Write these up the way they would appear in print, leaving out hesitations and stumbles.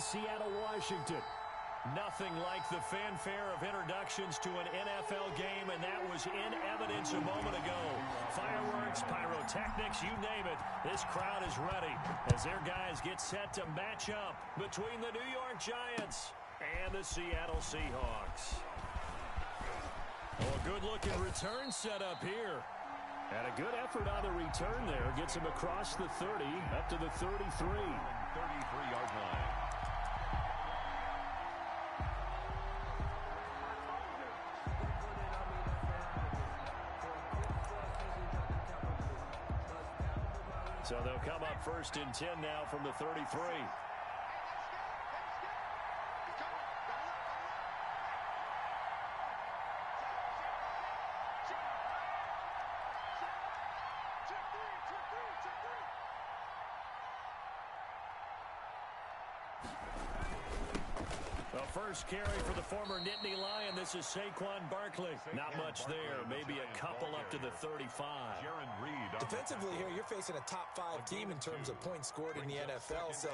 Seattle, Washington. Nothing like the fanfare of introductions to an NFL game, and that was in evidence a moment ago. Fireworks, pyrotechnics, you name it. This crowd is ready as their guys get set to match up between the New York Giants and the Seattle Seahawks. Oh, a good-looking return set up here. And a good effort on the return there. Gets him across the 30, up to the 33. 33-yard line. So they'll come up 1st and 10 now from the 33. First carry for the former Nittany Lion. This is Saquon Barkley. Not much there. Maybe a couple up to the 35. Defensively here, you're facing a top 5 team in terms of points scored in the NFL. So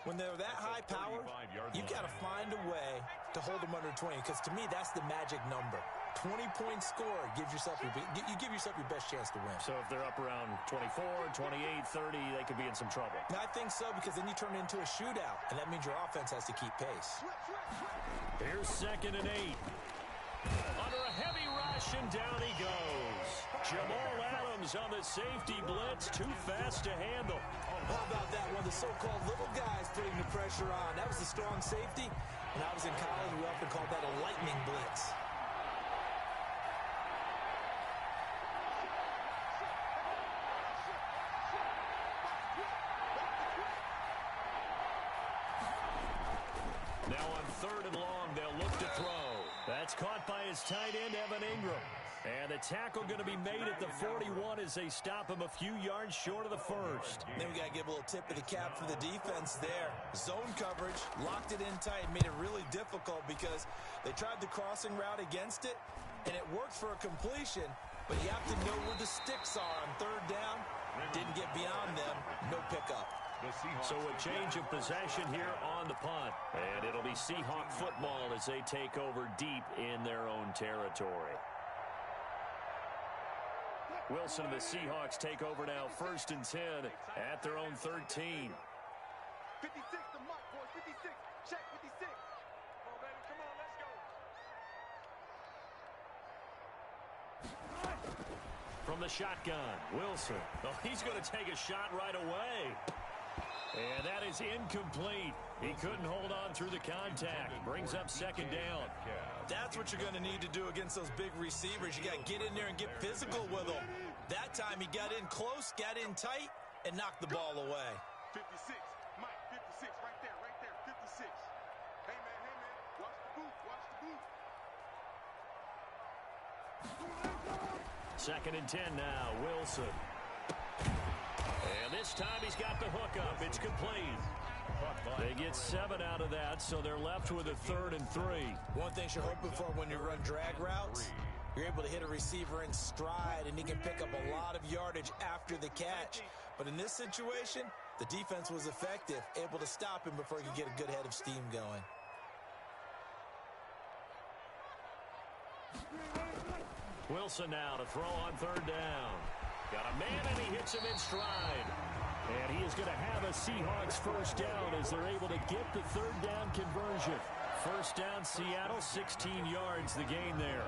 when they're that high powered, you've got to find a way to hold them under 20. Because to me, that's the magic number. 20 points scored gives yourself you give yourself your best chance to win. So if they're up around 24, 28, 30, they could be in some trouble. I think so, because then you turn it into a shootout, and that means your offense has to keep pace. Here's 2nd and 8. Under a heavy rush, and down he goes. Jamal Adams on the safety blitz, too fast to handle. How about that one? The so-called little guys putting the pressure on. That was the strong safety. When I was in college, we often called that a lightning blitz. Now on 3rd and long, they'll look to throw. That's caught by his tight end, Evan Ingram. And the tackle going to be made at the 41 as they stop him a few yards short of the first. Then we got to give a little tip of the cap for the defense there. Zone coverage, locked it in tight, made it really difficult because they tried the crossing route against it, and it worked for a completion, but you have to know where the sticks are on 3rd down. Didn't get beyond them, no pickup. So a change of possession here on the punt. And it'll be Seahawk football as they take over deep in their own territory. Wilson and the Seahawks take over now 1st and 10 at their own 13. 56 the mark, boys. 56. Check 56. Come on, baby. Come on, let's go. From the shotgun, Wilson. Oh, he's going to take a shot right away. And that is incomplete. He couldn't hold on through the contact. Brings up 2nd down. That's what you're going to need to do against those big receivers. You got to get in there and get physical with them. That time he got in close, got in tight, and knocked the ball away. 56. Mike, 56. Right there. 56. Hey, man. Watch the boot. 2nd and 10 now. Wilson. And this time he's got the hook up. It's complete. They get 7 out of that, so they're left with a 3rd and 3. One thing you're hoping for when you run drag routes, you're able to hit a receiver in stride, and he can pick up a lot of yardage after the catch. But in this situation, the defense was effective, able to stop him before he could get a good head of steam going. Wilson now to throw on 3rd down. Got a man, and he hits him in stride. And he is going to have a Seahawks 1st down as they're able to get the 3rd down conversion. 1st down, Seattle, 16 yards the gain there.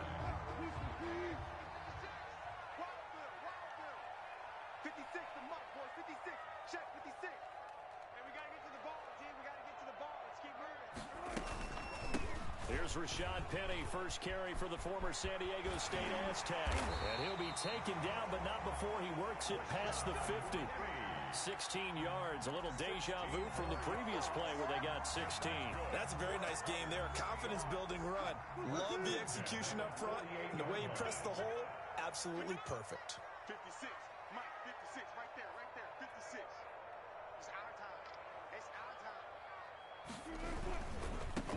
56 the mark, boys. 56. Check 56. And we got to get to the ball, team. We got to get to the ball. Let's keep moving. Here's Rashad Penny, first carry for the former San Diego State Aztec. And he'll be taken down, but not before he works it past the 50. 16 yards, a little deja vu from the previous play where they got 16. That's a very nice game there, a confidence-building run. Love the execution up front, and the way he pressed the hole, absolutely perfect. 56, Mike, 56, right there, 56. It's our time. It's our time.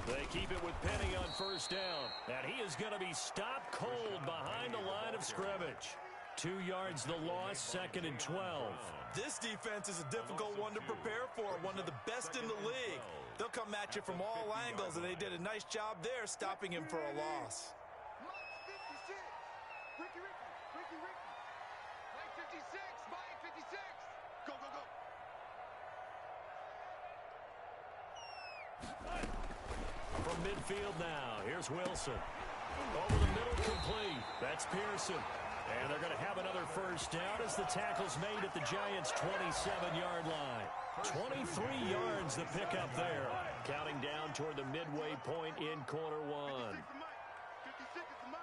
They keep it with Penny on 1st down, and he is going to be stopped cold behind the line of scrimmage. 2 yards the loss, 2nd and 12. This defense is a difficult one to prepare for, one of the best in the league. They'll come at you from all angles, and they did a nice job there stopping him for a loss. Mike 56. Ricky. Mike 56. Mike 56. Go. From midfield now, here's Wilson. Over the middle, complete. That's Pearson. And they're going to have another first down as the tackle's made at the Giants' 27-yard line. 23 yards the pickup there. Counting down toward the midway point in quarter one. 56 is Mike.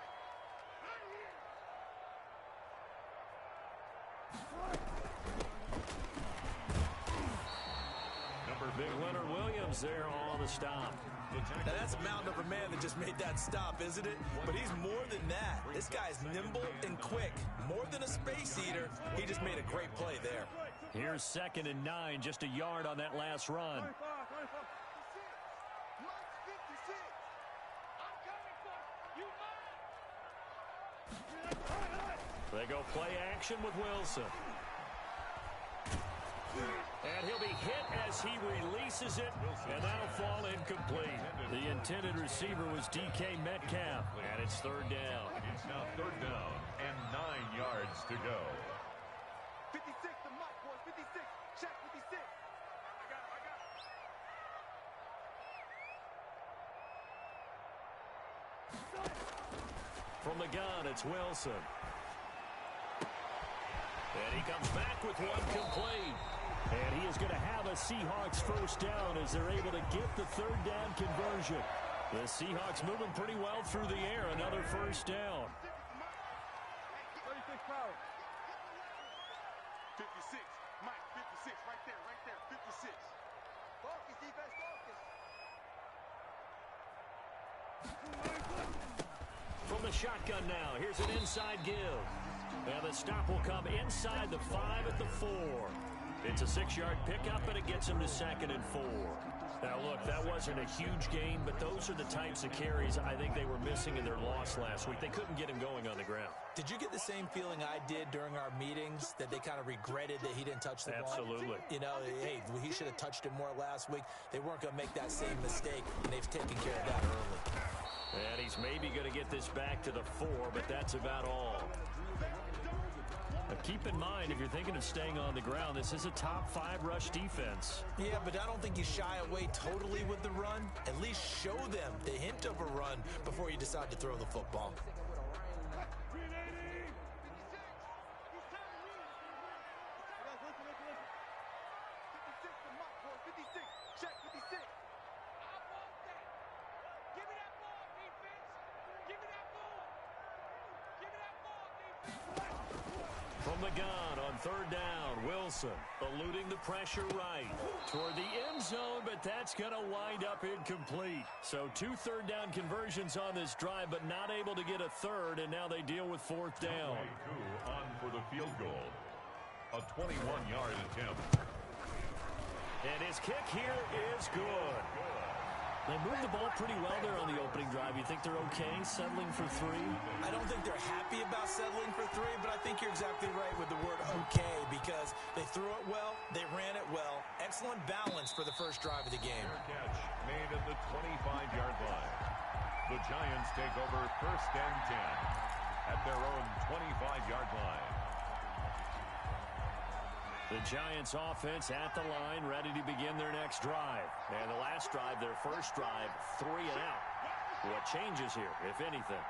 Big Leonard Williams there on the stop. Now that's a mountain of a man that just made that stop, isn't it? But he's more than that. This guy's nimble and quick. More than a space eater. He just made a great play there. Here's 2nd and 9, just a yard on that last run. Mike 56. I'm coming for you, They go play action with Wilson. And he'll be hit as he releases it, and that'll fall incomplete. The intended receiver was DK Metcalf, and it's 3rd down. It's now 3rd down and 9 yards to go. 56 to Mike, boys. 56. Check 56. I got it. From the gun, it's Wilson. And he comes back with one complete. And he is going to have a Seahawks first down as they're able to get the 3rd down conversion. The Seahawks moving pretty well through the air. Another first down. 36 power. 56. Mike, 56. Right there. 56. Focus, defense, focus. From the shotgun now, here's an inside give. And the stop will come inside the 5 at the 4. It's a 6-yard pickup, and it gets him to 2nd and 4. Now, look, that wasn't a huge gain, but those are the types of carries I think they were missing in their loss last week. They couldn't get him going on the ground. Did you get the same feeling I did during our meetings, that they kind of regretted that he didn't touch the ball? Absolutely. You know, hey, he should have touched it more last week. They weren't going to make that same mistake, and they've taken care of that early. And he's maybe going to get this back to the 4, but that's about all. Keep in mind, if you're thinking of staying on the ground, this is a top 5 rush defense. Yeah, but I don't think you shy away totally with the run. At least show them the hint of a run before you decide to throw the football. 56. Check 56. I want that. Give me that ball, defense. Give me that ball. Give me that ball, defense. From the gun on 3rd down, Wilson eluding the pressure right toward the end zone, but that's going to wind up incomplete. So 2 3rd down conversions on this drive, but not able to get a 3rd, and now they deal with 4th down. On for the field goal. A 21-yard attempt. And his kick here is good. They moved the ball pretty well there on the opening drive. You think they're okay settling for 3? I don't think they're happy about settling for 3, but I think you're exactly right with the word okay, because they threw it well, they ran it well. Excellent balance for the first drive of the game. Fair catch made at the 25-yard line. The Giants take over 1st and 10 at their own 25-yard line. The Giants offense at the line, ready to begin their next drive. And the last drive, their first drive, 3 and out. What changes here, if anything?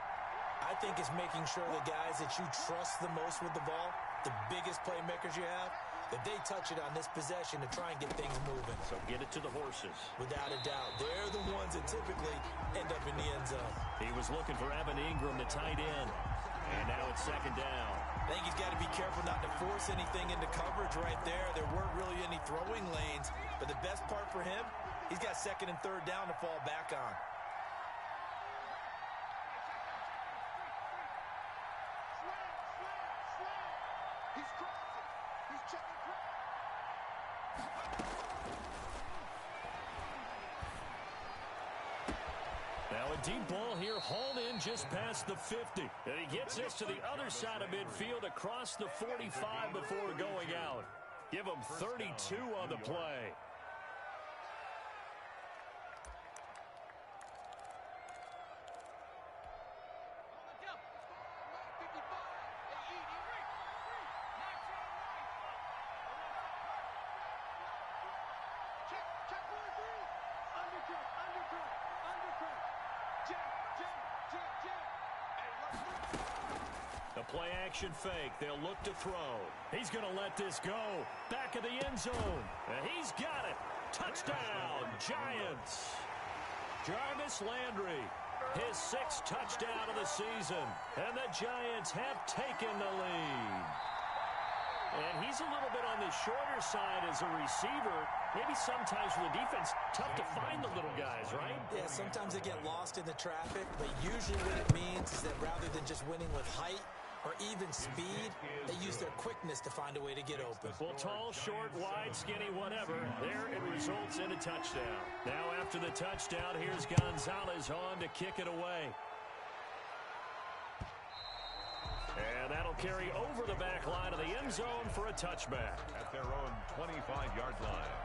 I think it's making sure the guys that you trust the most with the ball, the biggest playmakers you have, that they touch it on this possession to try and get things moving. So get it to the horses. Without a doubt. They're the ones that typically end up in the end zone. He was looking for Evan Ingram, the tight end. And now it's 2nd down. I think he's got to be careful not to force anything into coverage right there. There weren't really any throwing lanes. But the best part for him, he's got 2nd and 3rd down to fall back on. He's crossing. He's checking cross. Now a deep ball here, hauled in just past the 50. And he gets this to the other side of midfield across the 45 before going out. Give him 32 on the play. play action fake. They'll look to throw. He's going to let this go. Back of the end zone. And he's got it. Touchdown, Giants. Jarvis Landry, his 6th touchdown of the season. And the Giants have taken the lead. And he's a little bit on the shorter side as a receiver. Maybe sometimes for the defense, tough to find the little guys, right? Yeah, sometimes they get lost in the traffic, but usually what it means is that rather than just winning with height or even speed, they use their quickness to find a way to get open. Well, tall, short, wide, skinny, whatever, there it results in a touchdown. Now after the touchdown, here's Gonzalez on to kick it away. And that'll carry over the back line of the end zone for a touchback. At their own 25-yard line.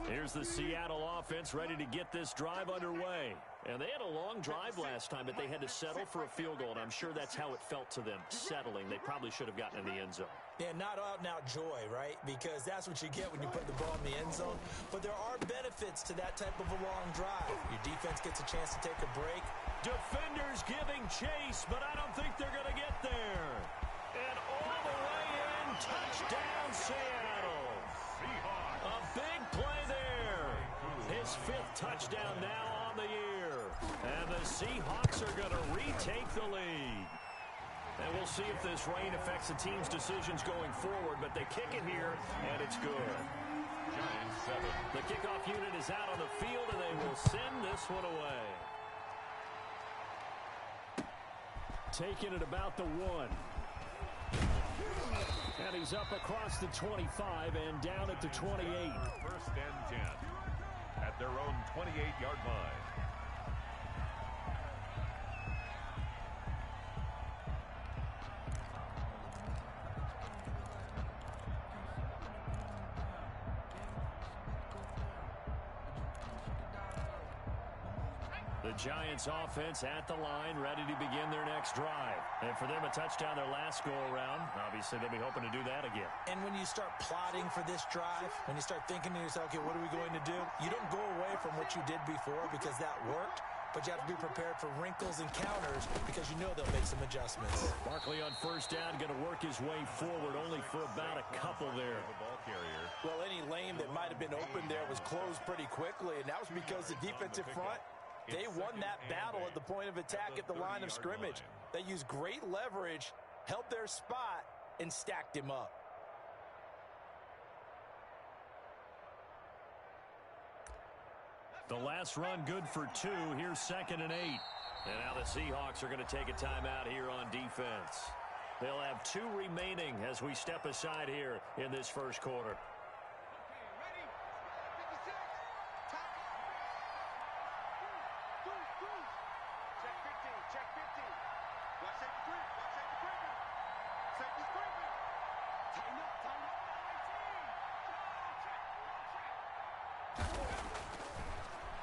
Here's the Seattle offense ready to get this drive underway. And they had a long drive last time, but they had to settle for a field goal, and I'm sure that's how it felt to them, settling. They probably should have gotten in the end zone. Yeah, not out-and-out joy, right? Because that's what you get when you put the ball in the end zone. But there are benefits to that type of a long drive. Your defense gets a chance to take a break. Defenders giving chase, but I don't think they're going to get there. And all the way in, touchdown Seattle. A big play there. His 5th touchdown now on the year. And the Seahawks are going to retake the lead. And we'll see if this rain affects the team's decisions going forward, but they kick it here, and it's good. Giants 7. The kickoff unit is out on the field, and they will send this one away. Taking it about the 1. And he's up across the 25 and down at the 28. 1st and 10. At their own 28-yard line. The Giants offense at the line, ready to begin their next drive. And for them, a touchdown their last go-around. Obviously, they'll be hoping to do that again. And when you start plotting for this drive, when you start thinking to yourself, okay, what are we going to do? You don't go away from what you did before because that worked, but you have to be prepared for wrinkles and counters because you know they'll make some adjustments. Barkley on 1st down, going to work his way forward, only for about a couple there. Well, any lane that might have been open there was closed pretty quickly, and that was because the defensive front, they won that battle at the point of attack at the line of scrimmage. They used great leverage, held their spot, and stacked him up. The last run good for 2. Here's 2nd and 8. And now the Seahawks are going to take a timeout here on defense. They'll have 2 remaining as we step aside here in this first quarter.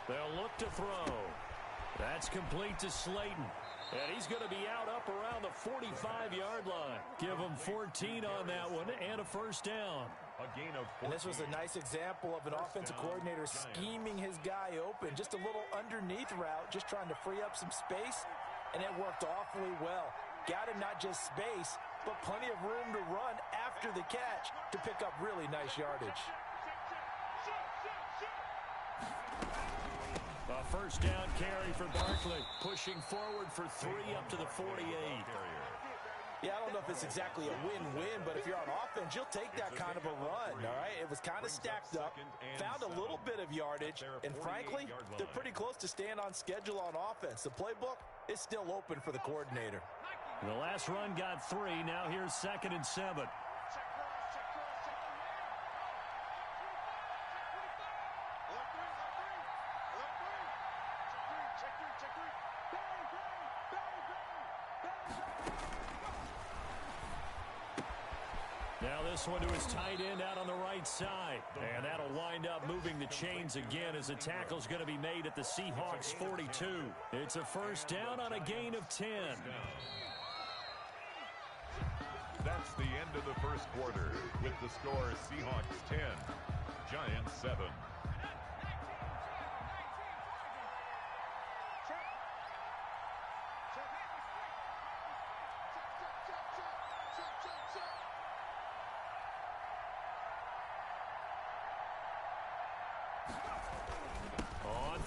They'll look to throw. That's complete to Slayton. And he's going to be out up around the 45-yard line. Give him 14 on that one and a 1st down. A gain of 14. And this was a nice example of an offensive coordinator scheming his guy open. Just a little underneath route, just trying to free up some space, and it worked awfully well. Got him not just space, but plenty of room to run after the catch to pick up really nice yardage. A 1st down carry for Barkley, pushing forward for 3 up to the 48. Yeah, I don't know if it's exactly a win-win, but if you're on offense, you'll take that kind of a run, all right? It was kind of stacked up, found a little bit of yardage, and frankly, they're pretty close to staying on schedule on offense. The playbook is still open for the coordinator. The last run got 3. Now here's 2nd and 7. Now this one to his tight end out on the right side. And that'll wind up moving the chains again as the tackle's going to be made at the Seahawks 42. It's a 1st down on a gain of 10. That's the end of the first quarter with the score Seahawks 10, Giants 7.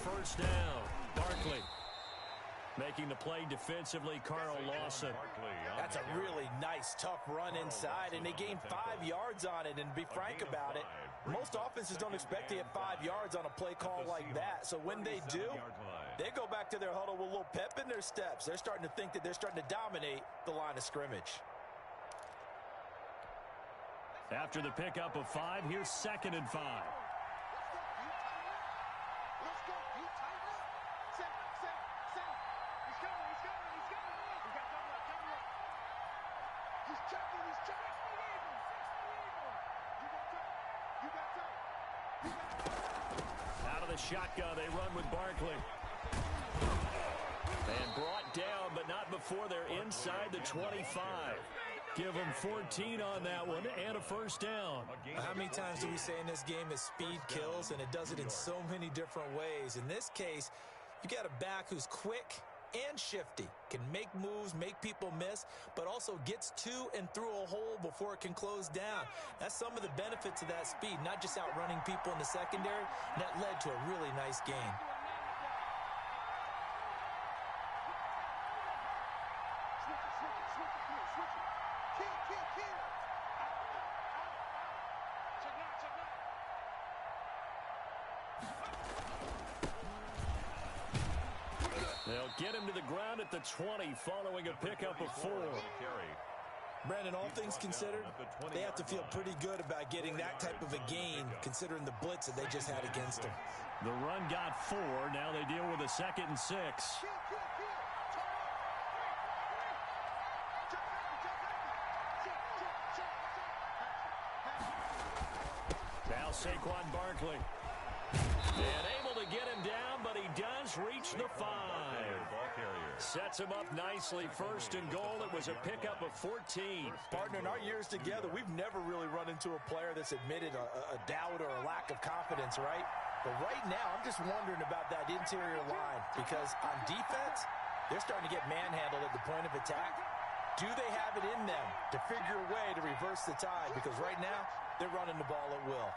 first down. Barkley making the play defensively, Carl Lawson. That's a really nice, tough run inside, and they gained 5 yards on it. And to be frank about it, most offenses don't expect to get 5 yards on a play call like that. So when they do, they go back to their huddle with a little pep in their steps. They're starting to think that they're starting to dominate the line of scrimmage. After the pickup of 5, here's 2nd and 5. Out of the shotgun, they run with Barkley. And brought down, but not before they're inside the 25. Give them 14 on that one and a first down. How many times do we say in this game that speed kills, and it does it in so many different ways? In this case, you got a back who's quick and shifty, can make moves, make people miss, but also gets to and through a hole before it can close down. That's some of the benefits of that speed, not just outrunning people in the secondary. And that led to a really nice gain. They'll get him to the ground at the 20 following a pickup of 4. Brandon, all things considered, they have to feel pretty good about getting that type of a gain considering the blitz that they just had against them. The run got 4. Now they deal with a 2nd and 6. Now Saquon Barkley. And able to get him down, but he does reach the 5. Sets him up nicely. 1st and goal. It was a pickup of 14. Partner, in our years together, we've never really run into a player that's admitted a doubt or a lack of confidence, right? But right now, I'm just wondering about that interior line because on defense, they're starting to get manhandled at the point of attack. Do they have it in them to figure a way to reverse the tide? Because right now, they're running the ball at will.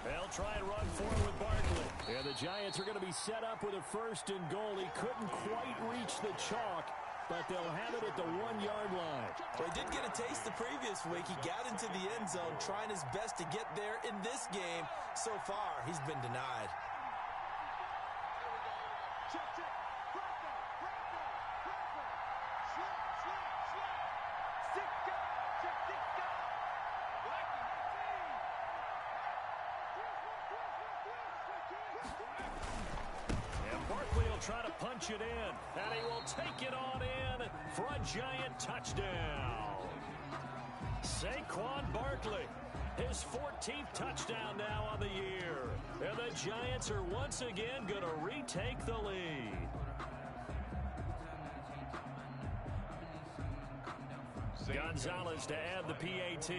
They'll try and run forward with Barkley. And the Giants are going to be set up with a 1st and goal. He couldn't quite reach the chalk, but they'll have it at the 1-yard line. Well, he did get a taste the previous week. He got into the end zone trying his best to get there in this game. So far, he's been denied. Try to punch it in, and he will take it on in for a Giant touchdown. Saquon Barkley, his 14th touchdown now on the year. And the Giants are once again going to retake the lead. Gonzalez to add the PAT.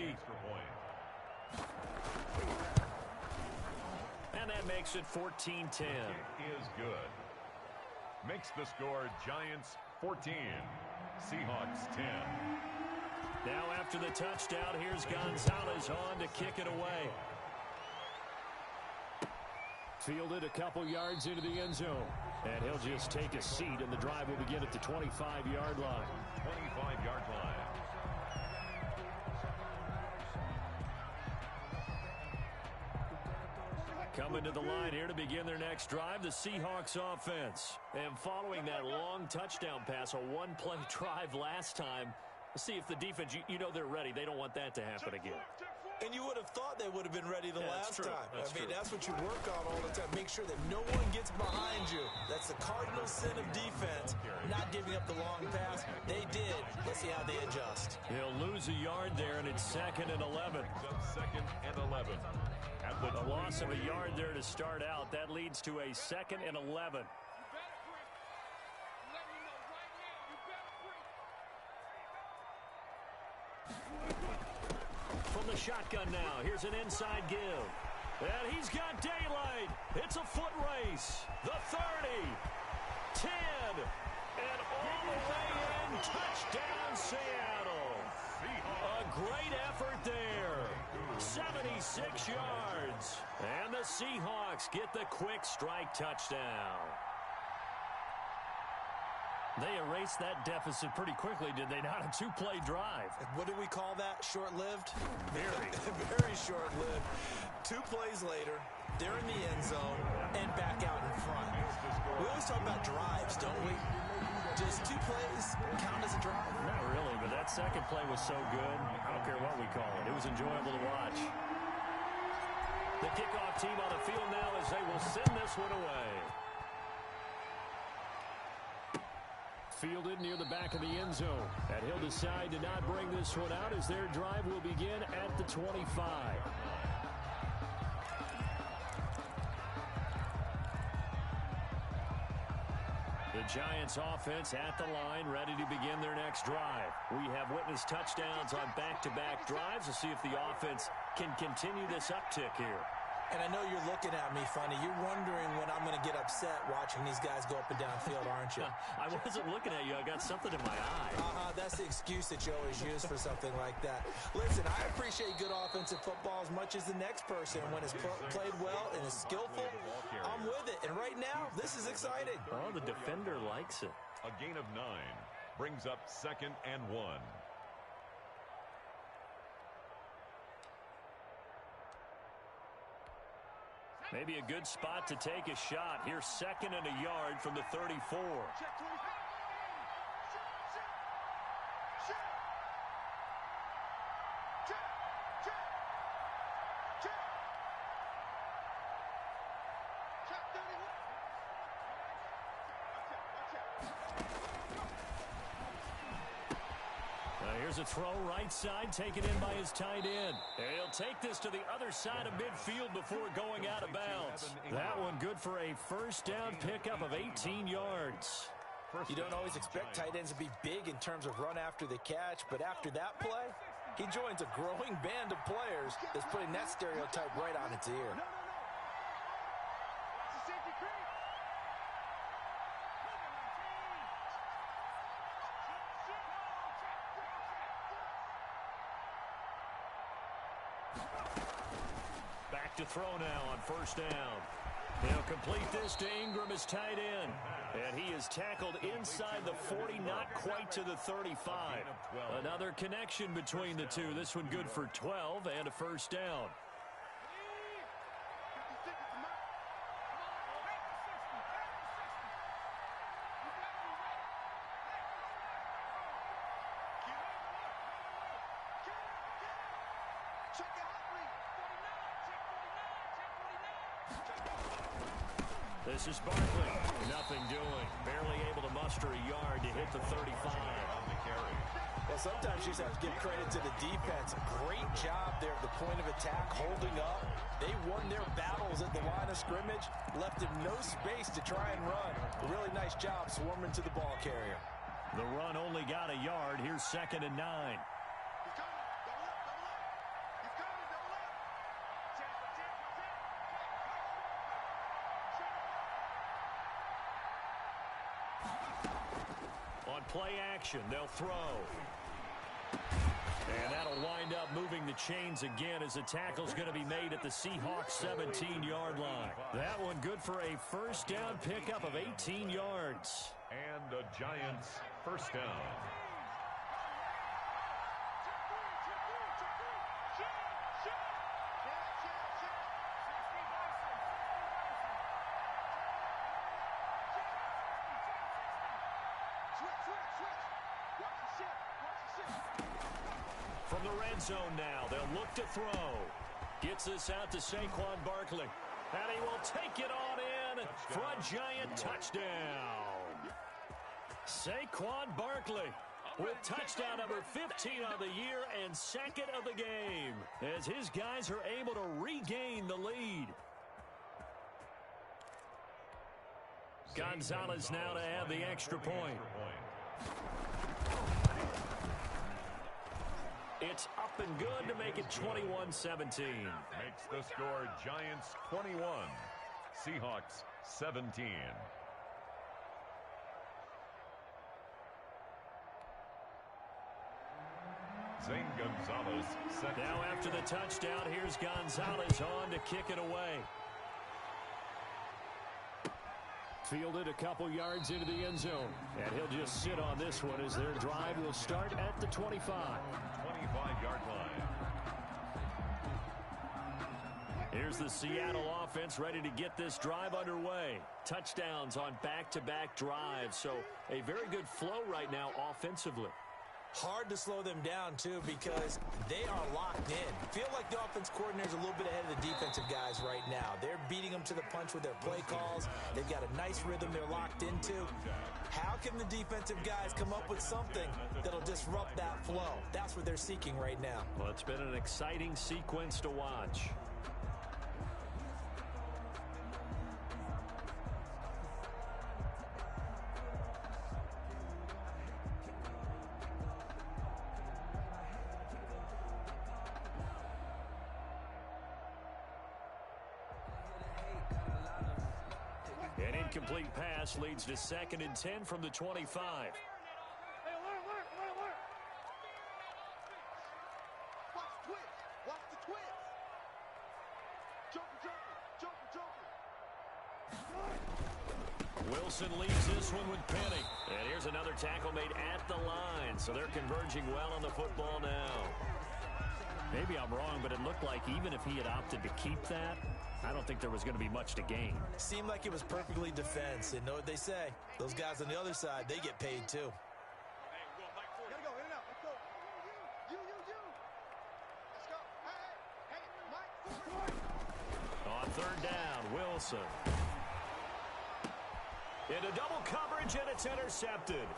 And that makes it 14-10. Is good. Makes the score Giants 14, Seahawks 10. Now after the touchdown, here's Gonzalez on to kick it away. Fielded a couple yards into the end zone. And he'll just take a seat, and the drive will begin at the 25-yard line. 25-yard line. Coming to the line here to begin their next drive, the Seahawks offense. And following that long touchdown pass, a one-play drive last time, let's see if the defense, you know they're ready. They don't want that to happen again. And you would have thought they would have been ready the last time. That's what you work on all the time. Make sure that no one gets behind you. That's the cardinal sin of defense, not giving up the long pass. They did. Let's see how they adjust. He'll lose a yard there, and it's 2nd and 11. 2nd and 11. A loss of a yard there to start out. That leads to a 2nd and 11. From the shotgun now, here's an inside give. And he's got daylight. It's a foot race. The 30, 10, and all the way in. Touchdown, Seattle. A great effort there. 76 yards. And the Seahawks get the quick strike touchdown. They erased that deficit pretty quickly, did they not? A two-play drive. What do we call that? Short-lived? Very. Very short-lived. 2 plays later, they're in the end zone and back out in front. We always talk about drives, don't we? Does 2 plays count as a drive? Not really, but that second play was so good. I don't care what we call it. It was enjoyable to watch. The kickoff team on the field now as they will send this one away. Fielded near the back of the end zone. And he'll decide to not bring this one out as their drive will begin at the 25. The Giants offense at the line, ready to begin their next drive. We have witnessed touchdowns on back-to-back drives to see if the offense can continue this uptick here. And I know you're looking at me funny. You're wondering when I'm going to get upset watching these guys go up and down field, aren't you? I wasn't looking at you. I got something in my eye. That's the excuse that you always use for something like that. Listen, I appreciate good offensive football as much as the next person. When it's played well and is skillful, I'm with it. And right now, this is exciting. Oh, the defender likes it. A gain of 9 brings up 2nd and 1. Maybe a good spot to take a shot. Here's 2nd and a yard from the 34. Here's a throw right side, taken in by his tight end. And he'll take this to the other side of midfield before going out of bounds. That one good for a first down pickup of 18 yards. You don't always expect tight ends to be big in terms of run after the catch, but after that play, he joins a growing band of players that's putting that stereotype right on its ear. Back to throw now on first down. He'll complete this to Ingram as tight end. And he is tackled inside the 40, not quite to the 35. Another connection between the two. This one good for 12 and a first down. This is Barkley. Nothing doing. Barely able to muster a yard to hit the 35. Well, sometimes you just have to give credit to the defense. Great job there at the point of attack, holding up. They won their battles at the line of scrimmage, left him no space to try and run. A really nice job swarming to the ball carrier. The run only got a yard. Here's 2nd and 9. Play action, they'll throw. And that'll wind up moving the chains again as the tackle's going to be made at the Seahawks 17-yard line. That one good for a first down pickup of 18 yards. And the Giants first down. From the red zone now, they'll look to throw. Gets this out to Saquon Barkley. And he will take it on in for a Giant touchdown. Saquon Barkley with touchdown number 15 on the year and 2nd of the game as his guys are able to regain the lead. Gonzalez now to add the extra point. It's up and good to make it 21-17. Makes the score Giants 21, Seahawks 17. Zane Gonzalez set. Now after the touchdown, here's Gonzalez on to kick it away. Fielded a couple yards into the end zone. And he'll just sit on this one as their drive will start at the 25. 25-yard line. Here's the Seattle offense ready to get this drive underway. Touchdowns on back-to-back drives. So a very good flow right now offensively. Hard to slow them down, too, because they are locked in. Feel like the offense coordinator's a little bit ahead of the defensive guys right now. They're beating them to the punch with their play calls. They've got a nice rhythm they're locked into. How can the defensive guys come up with something that'll disrupt that flow? That's what they're seeking right now. Well, it's been an exciting sequence to watch. An incomplete pass leads to 2nd and 10 from the 25. Hey, alert. Watch the twist. Watch the twist. Joker. Wilson leads this one with Penny. And here's another tackle made at the line. So they're converging well on the football now. Maybe I'm wrong, but it looked like even if he had opted to keep that, I don't think there was going to be much to gain. Seemed like it was perfectly defense. And know what they say? Those guys on the other side, they get paid too. Gotta go, in and out. Let's go. You. Let's go. Hey, Mike. On 3rd down, Wilson. Into double coverage, and it's intercepted.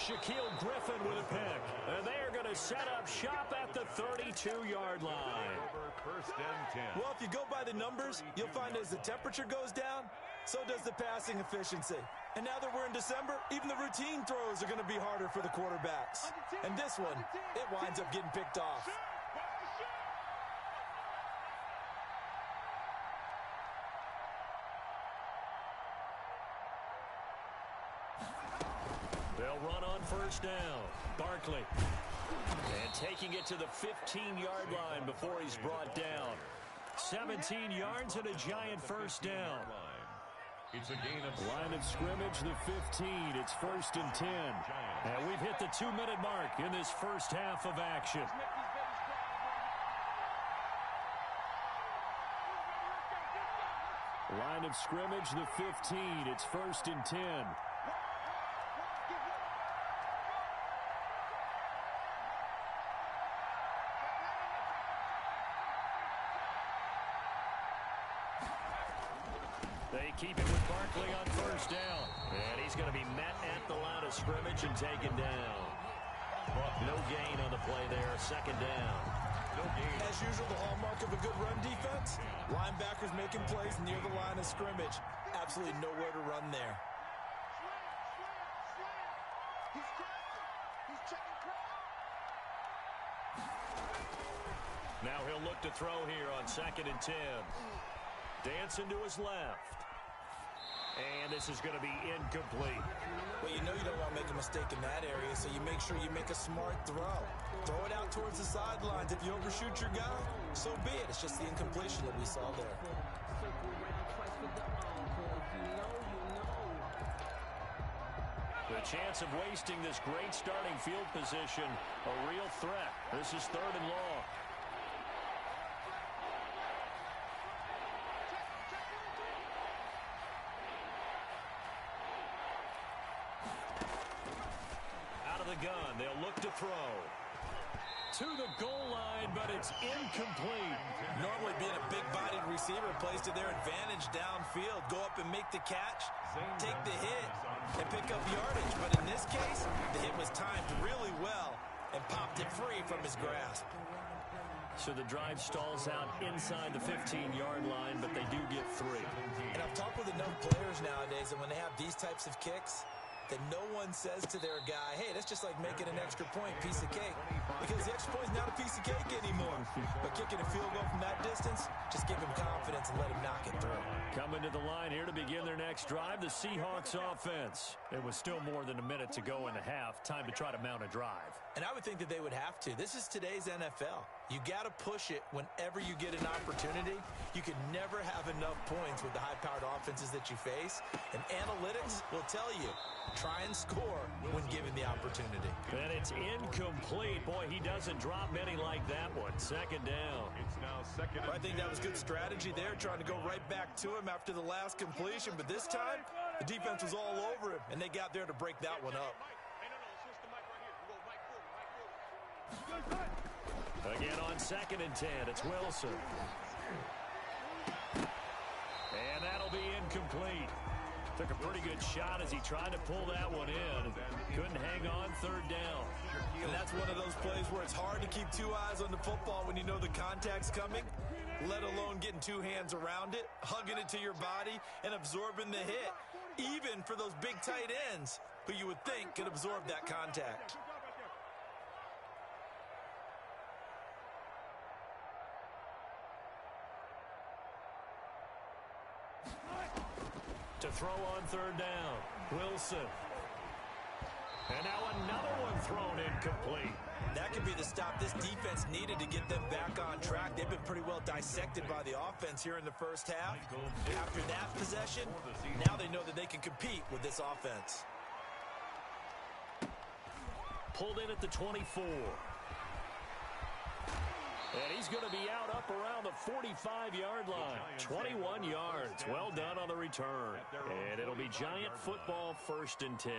Shaquille Griffin with a pick. And they are going to set up shop at the 32-yard line. Over 1st and 10. Well, if you go by the numbers, you'll find as the temperature goes down, so does the passing efficiency. And now that we're in December, even the routine throws are going to be harder for the quarterbacks. And this one, it winds up getting picked off. They'll run on 1st down. Barkley. And taking it to the 15-yard line before he's brought down. 17 yards and a giant 1st down. It's a gain of Line of scrimmage, the 15. It's 1st and 10. And we've hit the 2-minute mark in this first half of action. Line of scrimmage, the 15. It's 1st and 10. They keep it with Barkley on 1st down. And he's going to be met at the line of scrimmage and taken down. No gain on the play there. 2nd down. no gain. As usual, the hallmark of a good run defense, linebackers making plays near the line of scrimmage. Absolutely nowhere to run there. He's crafty. He's checking craft. Now he'll look to throw here on 2nd and 10. Dancing to his left. And this is going to be incomplete. Well, you know you don't want to make a mistake in that area, so you make sure you make a smart throw. Throw it out towards the sidelines. If you overshoot your guy, so be it. It's just the incompletion that we saw there. The chance of wasting this great starting field position, a real threat. This is 3rd and long. Out of the gun, they'll look to throw. To the goal line, but it's incomplete. Normally being a big-bodied receiver plays to their advantage downfield. Go up and make the catch, take the hit, and pick up yardage. But in this case, the hit was timed really well and popped it free from his grasp. So the drive stalls out inside the 15-yard line, but they do get 3. And I've talked with enough players nowadays that when they have these types of kicks, that no one says to their guy, hey, that's just like making an extra point, piece of cake. Because because the extra point is not a piece of cake anymore. But kicking a field goal from that distance, just give him confidence and let him knock it through. Coming to the line here to begin their next drive, the Seahawks offense. It was still more than a minute to go in the half. Time to try to mount a drive. And I would think that they would have to. This is today's NFL. You got to push it whenever you get an opportunity. You can never have enough points with the high-powered offenses that you face. And analytics will tell you, try and score when given the opportunity. And it's incomplete. Boy, he doesn't drop many like that one. Second down. It's now second. I think that was good strategy there, trying to go right back to him after the last completion. But this time, the defense was all over him, and they got there to break that one up. Again on 2nd and 10, it's Wilson. And that'll be incomplete. Took a pretty good shot as he tried to pull that one in. Couldn't hang on, 3rd down. And that's one of those plays where it's hard to keep two eyes on the football when you know the contact's coming, let alone getting two hands around it, hugging it to your body, and absorbing the hit, even for those big tight ends who you would think could absorb that contact. To throw on 3rd down, Wilson. And now another one thrown incomplete. That could be the stop this defense needed to get them back on track. They've been pretty well dissected by the offense here in the first half. After that possession, now they know that they can compete with this offense. Pulled in at the 24. And he's going to be out up around the 45-yard line. 21 yards. Well done on the return. And it'll be Giant football, 1st and 10.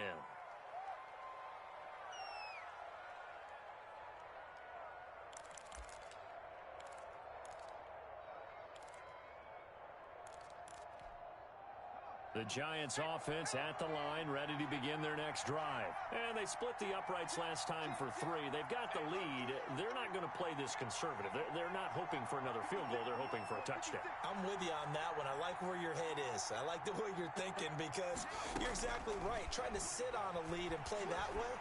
The Giants offense at the line, ready to begin their next drive. And they split the uprights last time for 3. They've got the lead. They're not going to play this conservative. They're not hoping for another field goal. They're hoping for a touchdown. I'm with you on that one. I like where your head is. I like the way you're thinking because you're exactly right. Trying to sit on a lead and play that way,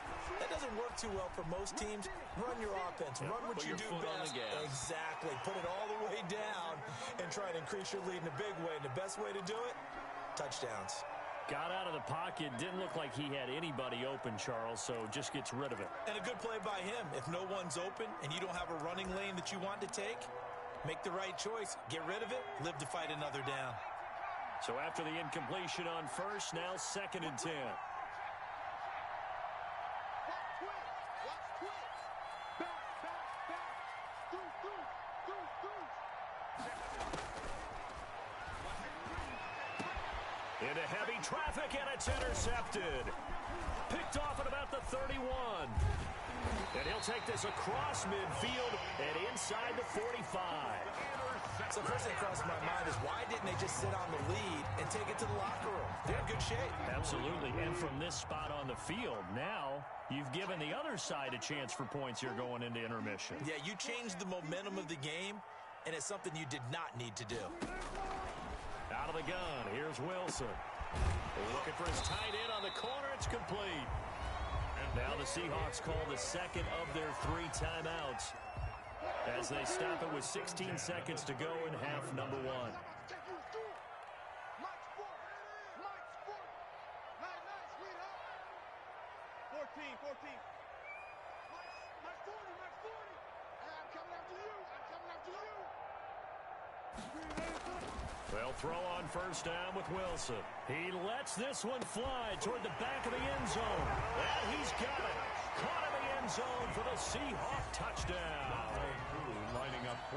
that doesn't work too well for most teams. Run your offense. Run what you do best. Exactly. Put it all the way down and try to increase your lead in a big way. And the best way to do it, touchdowns. Got out of the pocket. Didn't look like he had anybody open, Charles, so just gets rid of it. And a good play by him. If no one's open and you don't have a running lane that you want to take, make the right choice. Get rid of it. Live to fight another down. So after the incompletion on 1st, now 2nd and 10. Into heavy traffic, and it's intercepted. Picked off at about the 31. And he'll take this across midfield and inside the 45. So first thing crossed my mind is why didn't they just sit on the lead and take it to the locker room? They're in good shape. Absolutely. And from this spot on the field, now you've given the other side a chance for points here going into intermission. Yeah, you changed the momentum of the game, and it's something you did not need to do. Out of the gun, here's Wilson. Looking for his tight end on the corner. It's complete. And now the Seahawks call the 2nd of their 3 timeouts as they stop it with 16 seconds to go in half number 1. 14. March 40. I'm coming after you. They'll throw on 1st down with Wilson. He lets this one fly toward the back of the end zone. And he's got it. Caught in the end zone for the Seahawk touchdown.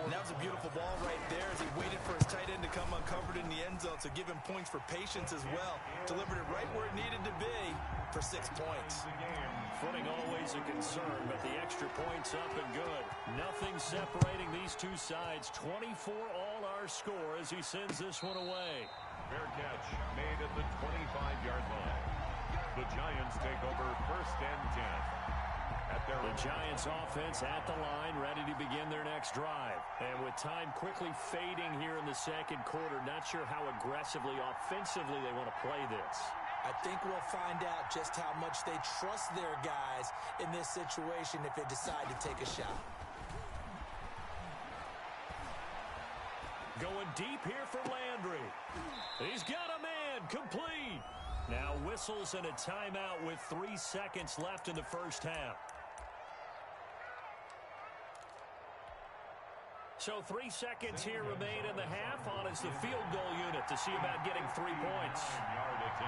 And that was a beautiful ball right there as he waited for his tight end to come uncovered in the end zone. So give him points for patience as well. Delivered it right where it needed to be for 6 points. Footing always a concern, but the extra points up and good. Nothing separating these two sides. 24 all our score as he sends this one away. Fair catch made at the 25-yard line. The Giants take over 1st and 10. The Giants offense at the line, ready to begin their next drive. And with time quickly fading here in the 2nd quarter, not sure how aggressively, offensively they want to play this. I think we'll find out just how much they trust their guys in this situation if they decide to take a shot. Going deep here for Landry. He's got a man, complete. Now whistles and a timeout with 3 seconds left in the first half. So 3 seconds here remain in the half. On is the field goal unit to see about getting 3 points.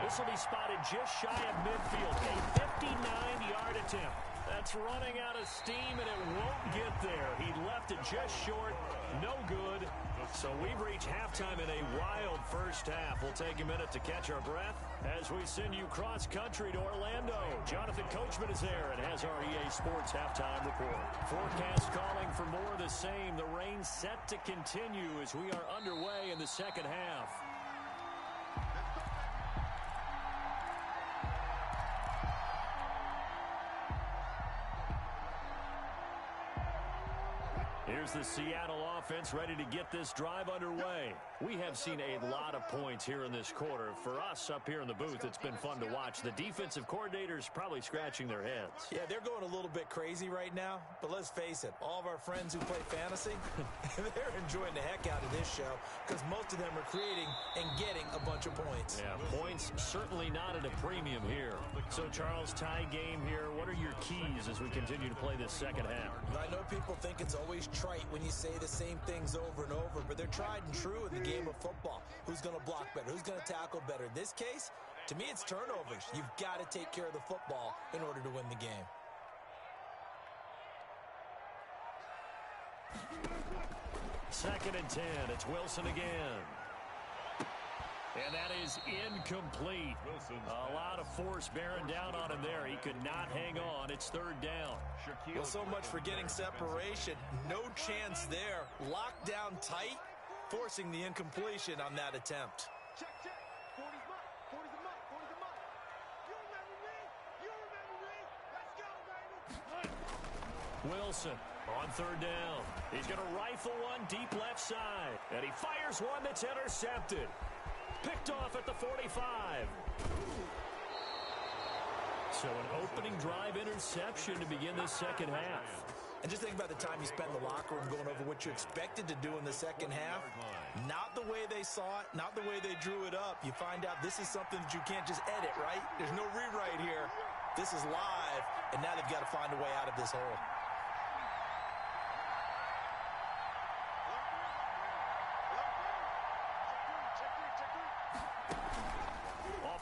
This will be spotted just shy of midfield. A 59-yard attempt. That's running out of steam, and it won't get there. He left it just short. No good. So we've reached halftime in a wild first half. We'll take a minute to catch our breath as we send you cross-country to Orlando. Jonathan Coachman is there and has our EA Sports halftime report. Forecast calling for more of the same. The rain set to continue as we are underway in the second half. Here's the Seattle offense ready to get this drive underway. We have seen a lot of points here in this quarter. For us up here in the booth, it's been fun to watch. The defensive coordinators probably scratching their heads. Yeah, they're going a little bit crazy right now, but let's face it, all of our friends who play fantasy, they're enjoying the heck out of this show because most of them are creating and getting a bunch of points. Yeah, points certainly not at a premium here. So, Charles, tie game here. What are your keys as we continue to play this second half? I know people think it's always trite when you say the same things over and over, but they're tried and true in the game of football. Who's going to block better? Who's going to tackle better? In this case, to me, it's turnovers. You've got to take care of the football in order to win the game. Second and 10. It's Wilson again. And that is incomplete. A lot of force bearing down on him there. He could not hang on. It's third down. Well, so much for getting separation. No chance there. Locked down tight, forcing the incompletion on that attempt. Check, check. 40's mine. 40's a mine. 40's a mine. You remember me? You remember me? Let's go, baby. Wilson on third down. He's going to rifle one deep left side. And he fires one that's intercepted. Picked off at the 45. So an opening drive interception to begin this second half. And just think about the time you spend in the locker room going over what you expected to do in the second half. Not the way they saw it, not the way they drew it up. You find out this is something that you can't just edit, right? There's no rewrite here. This is live, and now they've got to find a way out of this hole.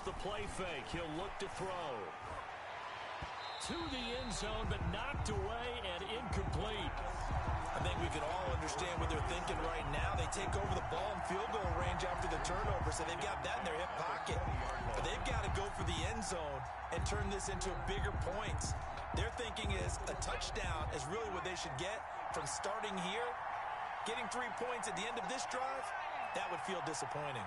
The play fake. He'll look to throw. To the end zone, but knocked away and incomplete. I think we can all understand what they're thinking right now. They take over the ball in field goal range after the turnover, so they've got that in their hip pocket. But they've got to go for the end zone and turn this into bigger points. Their thinking is a touchdown is really what they should get from starting here. Getting 3 points at the end of this drive, that would feel disappointing.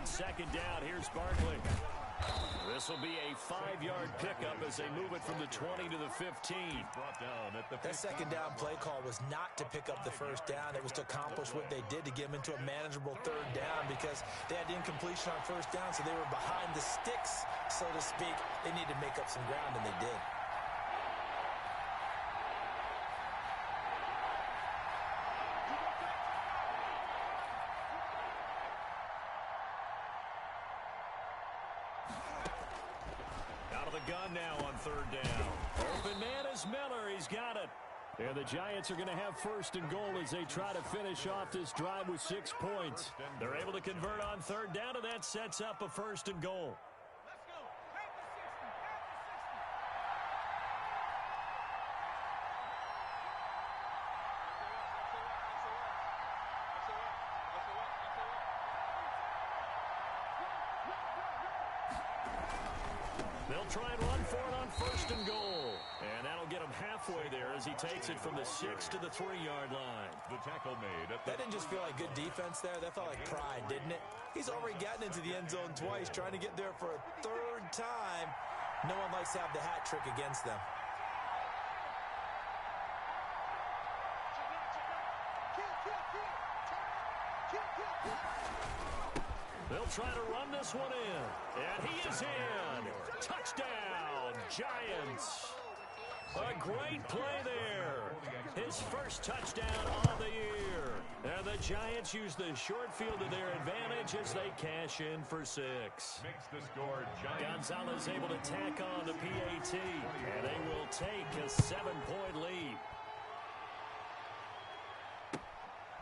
Second down, here's Barkley. This will be a 5-yard pickup as they move it from the 20 to the 15. That second down play call was not to pick up the first down. It was to accomplish what they did to get them into a manageable third down because they had incompletion on first down, so they were behind the sticks, so to speak. They needed to make up some ground, and they did. Gun now on third down. Open man is Miller. He's got it. And the Giants are going to have first and goal as they try to finish off this drive with 6 points. They're able to convert on third down, and that sets up a first and goal. They'll try and run for it on first and goal. And that'll get him halfway there as he takes it from the 6 to the 3-yard line. The tackle made. That didn't just feel like good defense there. That felt like pride, didn't it? He's already gotten into the end zone twice, trying to get there for a third time. No one likes to have the hat trick against them. They'll try to run this one in. And he is in. Touchdown, Giants. A great play there. His first touchdown on the year. And the Giants use the short field to their advantage as they cash in for 6. Makes the score Giants. Gonzalez able to tack on the PAT. And they will take a 7-point lead.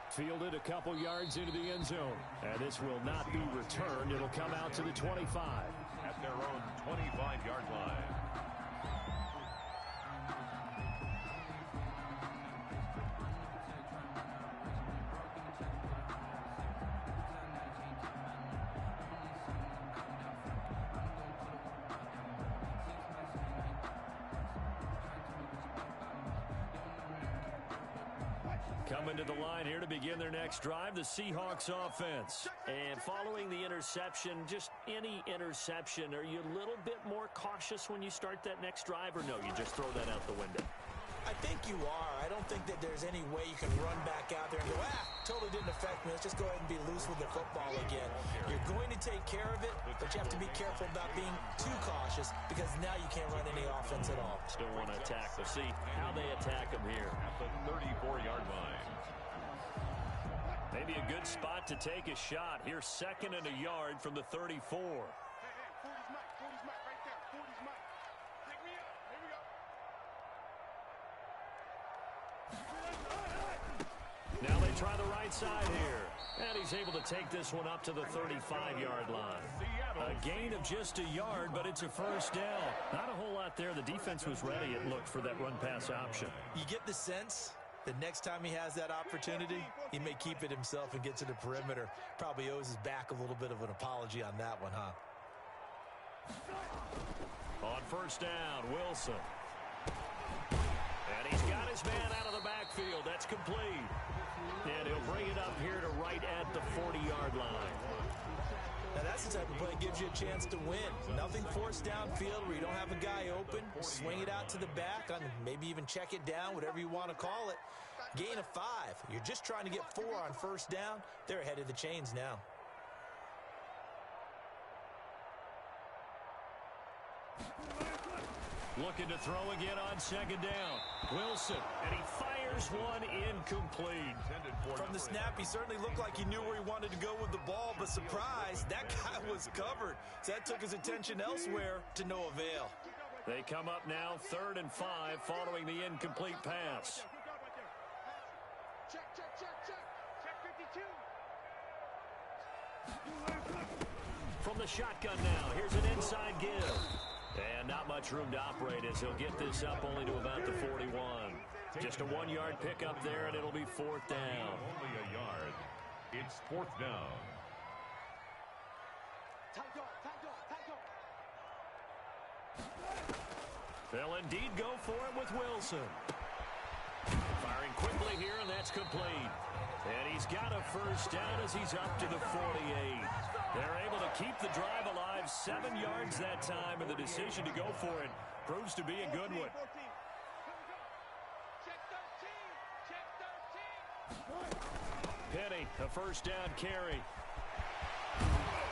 Fielded a couple yards into the end zone. And this will not be returned. It'll come out to the 25. At their own 25-yard line. Coming to the line here to begin their next drive, the Seahawks offense. And following the interception, just any interception, are you a little bit more cautious when you start that next drive, or no, you just throw that out the window? I think you are. I don't think that there's any way you can run back out there and go, totally didn't affect me. Let's just go ahead and be loose with the football again. You're going to take care of it, but you have to be careful about being too cautious because now you can't run any offense at all. Still want to attack. We'll see how they attack them here. At the 34-yard line. Maybe a good spot to take a shot. Here's 2nd and a yard from the 34. Hey, 40's Mike. 40's Mike right there. 40's Mike. Pick me up. Here we go. Now they try the right side here. And he's able to take this one up to the 35-yard line. A gain of just a yard, but it's a first down. Not a whole lot there. The defense was ready, it looked, for that run-pass option. You get the sense that next time he has that opportunity, he may keep it himself and get to the perimeter. Probably owes his back a little bit of an apology on that one, huh? On first down, Wilson. And he's got his man out of the backfield. That's complete. And he'll bring it up here to right at the 40-yard line. Now that's the type of play that gives you a chance to win. Nothing forced downfield where you don't have a guy open. Swing it out to the back, maybe even check it down, whatever you want to call it. Gain of 5. You're just trying to get 4 on first down. They're ahead of the chains now. Looking to throw again on 2nd down. Wilson, and he fires one incomplete. From the snap, he certainly looked like he knew where he wanted to go with the ball, but surprise, that guy was covered. So that took his attention elsewhere to no avail. They come up now 3rd and 5 following the incomplete pass. Check. Check 52. From the shotgun now, here's an inside give. And not much room to operate as he'll get this up only to about the 41. Just a 1-yard pickup there, and it'll be 4th down. Only a yard. It's 4th down. Tight dog. They'll indeed go for it with Wilson. Firing quickly here, and that's complete. And he's got a first down as he's up to the 48. They're able to keep the drive alive, 7 yards that time, and the decision to go for it proves to be a good one. Penny, a first down carry.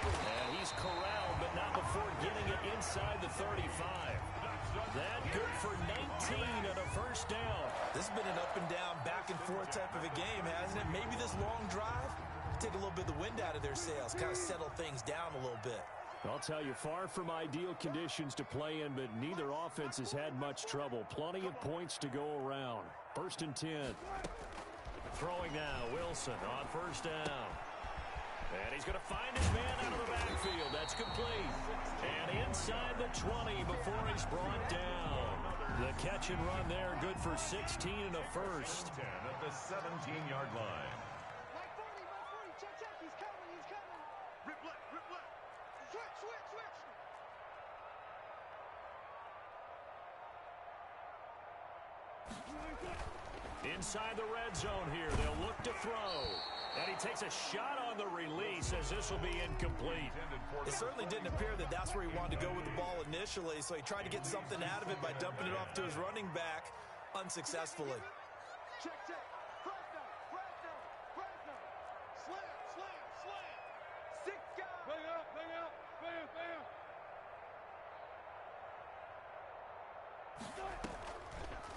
And he's corralled, but not before getting it inside the 35. That good for 19 and a first down. This has been an up and down, back and forth type of a game, hasn't it? Maybe this long drive take a little bit of the wind out of their sails, kind of settle things down a little bit. I'll tell you, far from ideal conditions to play in, but neither offense has had much trouble. Plenty of points to go around. 1st and 10. Throwing now, Wilson on first down. And he's going to find his man out of the backfield. That's complete. And inside the 20 before he's brought down. The catch and run there, good for 16 and a first. 10 at the 17-yard line. Mike 40. Check. He's coming. Rip left. Switch. Inside the red zone here, they'll look to throw. And he takes a shot on the release as this will be incomplete. It certainly didn't appear that that's where he wanted to go with the ball initially, so he tried to get something out of it by dumping it off to his running back unsuccessfully. Check. Press down. Slam.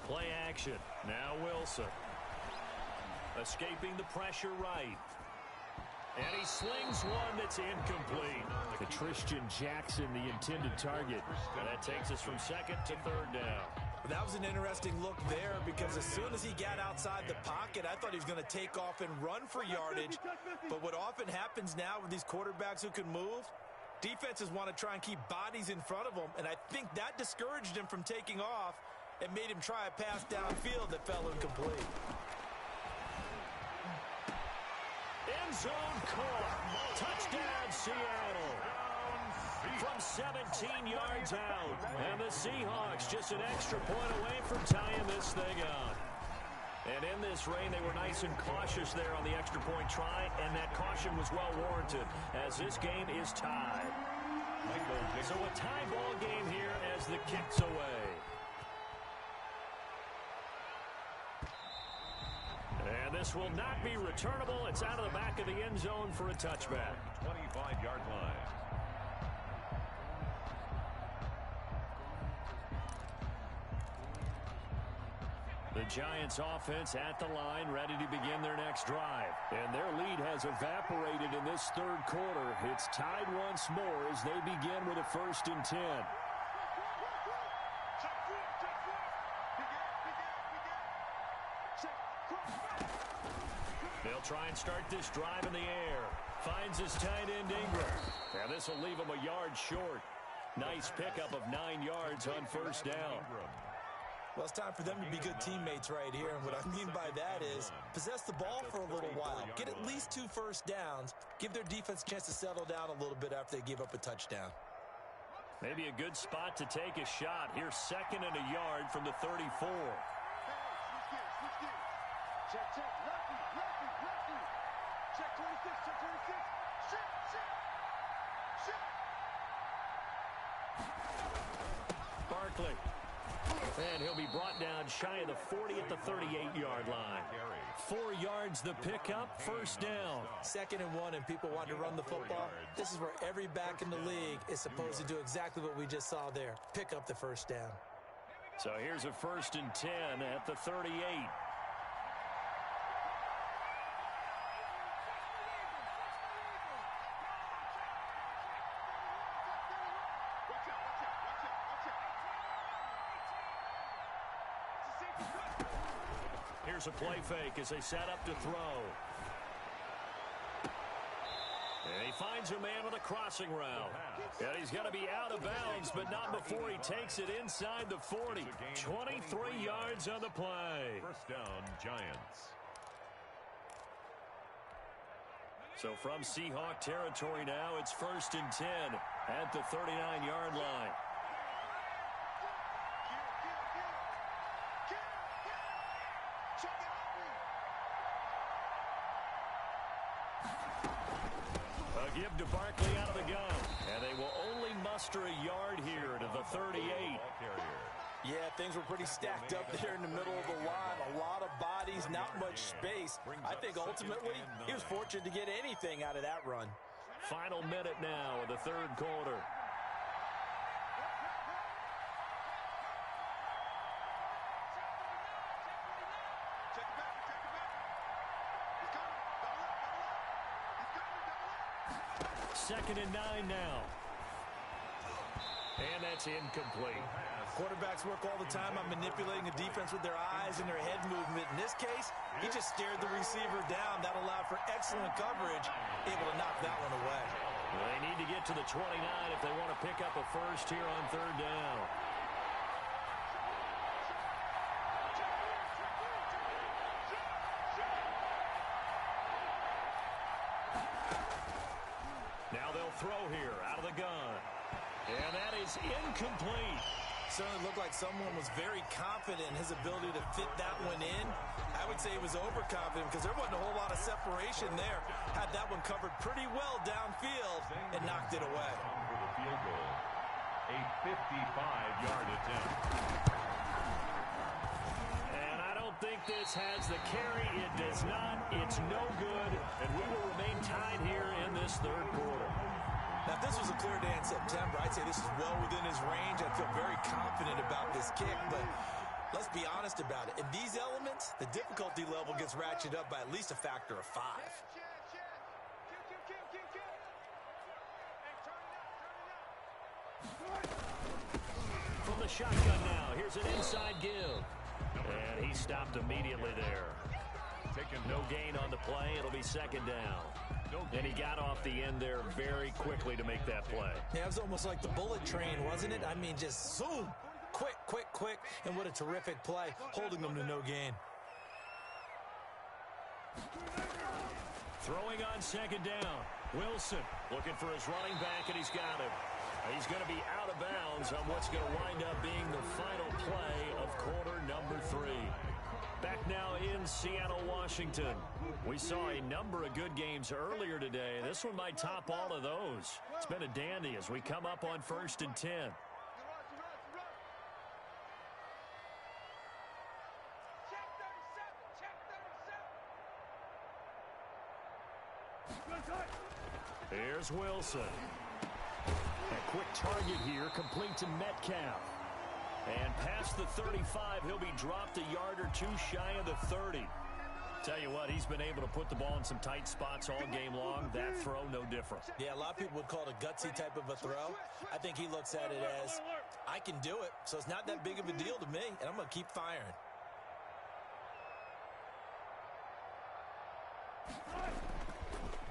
Play action. Now Wilson. Escaping the pressure right. And he slings one that's incomplete. To Christian Jackson, the intended target. And that takes us from second to third down. That was an interesting look there because as soon as he got outside the pocket, I thought he was going to take off and run for yardage. But what often happens now with these quarterbacks who can move, defenses want to try and keep bodies in front of them. And I think that discouraged him from taking off and made him try a pass downfield that fell incomplete. End zone caught. Touchdown, Seattle. From 17 yards out. And the Seahawks just an extra point away from tying this thing up. And in this rain, they were nice and cautious there on the extra point try, and that caution was well warranted as this game is tied. So a tie ball game here as the kick's away. And this will not be returnable. It's out of the back of the end zone for a touchback. 25-yard line. The Giants offense at the line, ready to begin their next drive. And their lead has evaporated in this third quarter. It's tied once more as they begin with a 1st and 10. They'll try and start this drive in the air. Finds his tight end Ingram. And this will leave him a yard short. Nice pickup of 9 yards on 1st down. Well, it's time for them to be good teammates right here. And what I mean by that is possess the ball for a little while. Get at least 2 first downs. Give their defense a chance to settle down a little bit after they give up a touchdown. Maybe a good spot to take a shot. Here's 2nd and a yard from the 34. Check, check, lefty, lefty, lefty. Check 26, check 26. Shit, shit, shit. Barkley. And he'll be brought down shy of the 40 at the 38-yard line. 4 yards the pickup, 1st down. 2nd and 1, and people want to run the football. This is where every back in the league is supposed to do exactly what we just saw there. Pick up the 1st down. So here's a 1st and 10 at the 38. Here's a play fake as they set up to throw. And he finds a man with a crossing route. And he's going to be out of bounds, but not before he takes it inside the 40. 23 yards on the play. 1st down, Giants. So from Seahawk territory now, it's 1st and 10 at the 39-yard line. Give to Barkley out of the gun. And they will only muster a yard here to the 38. Yeah, things were pretty stacked up there in the middle of the line. A lot of bodies, not much space. I think ultimately he was fortunate to get anything out of that run. Final minute now of the 3rd quarter. Second and 9 now. And that's incomplete. Quarterbacks work all the time on manipulating the defense with their eyes and their head movement. In this case, he just stared the receiver down. That allowed for excellent coverage, able to knock that one away. Well, they need to get to the 29 if they want to pick up a 1st here on 3rd down. Now they'll throw here out of the gun. And that is incomplete. Certainly looked like someone was very confident in his ability to fit that one in. I would say he was overconfident because there wasn't a whole lot of separation there. Had that one covered pretty well downfield and knocked it away. For the field goal, a 55-yard attempt. And I don't think this has the carry. It does not. It's no good. And we will remain tied here in this 3rd quarter. Now, if this was a clear day in September, I'd say this is well within his range. I feel very confident about this kick, but Let's be honest about it. In these elements, the difficulty level gets ratcheted up by at least a factor of 5. From the shotgun now, here's an inside give. And he stopped immediately there. No gain on the play. It'll be second down. And he got off the end there very quickly to make that play. Yeah, it was almost like the bullet train, wasn't it? I mean, just zoom. Quick, quick, quick. And what a terrific play, holding them to no gain. Throwing on second down. Wilson looking for his running back, and he's got him. He's going to be out of bounds on what's going to wind up being the final play of quarter number 3. Back now in Seattle, Washington. We saw a number of good games earlier today. This one might top all of those. It's been a dandy as we come up on 1st and 10. Here's Wilson. A quick target here, complete to Metcalf. And past the 35, he'll be dropped a yard or two shy of the 30. Tell you what, he's been able to put the ball in some tight spots all game long. That throw, no different. Yeah, a lot of people would call it a gutsy type of a throw. I think he looks at it as, I can do it, so it's not that big of a deal to me, and I'm going to keep firing.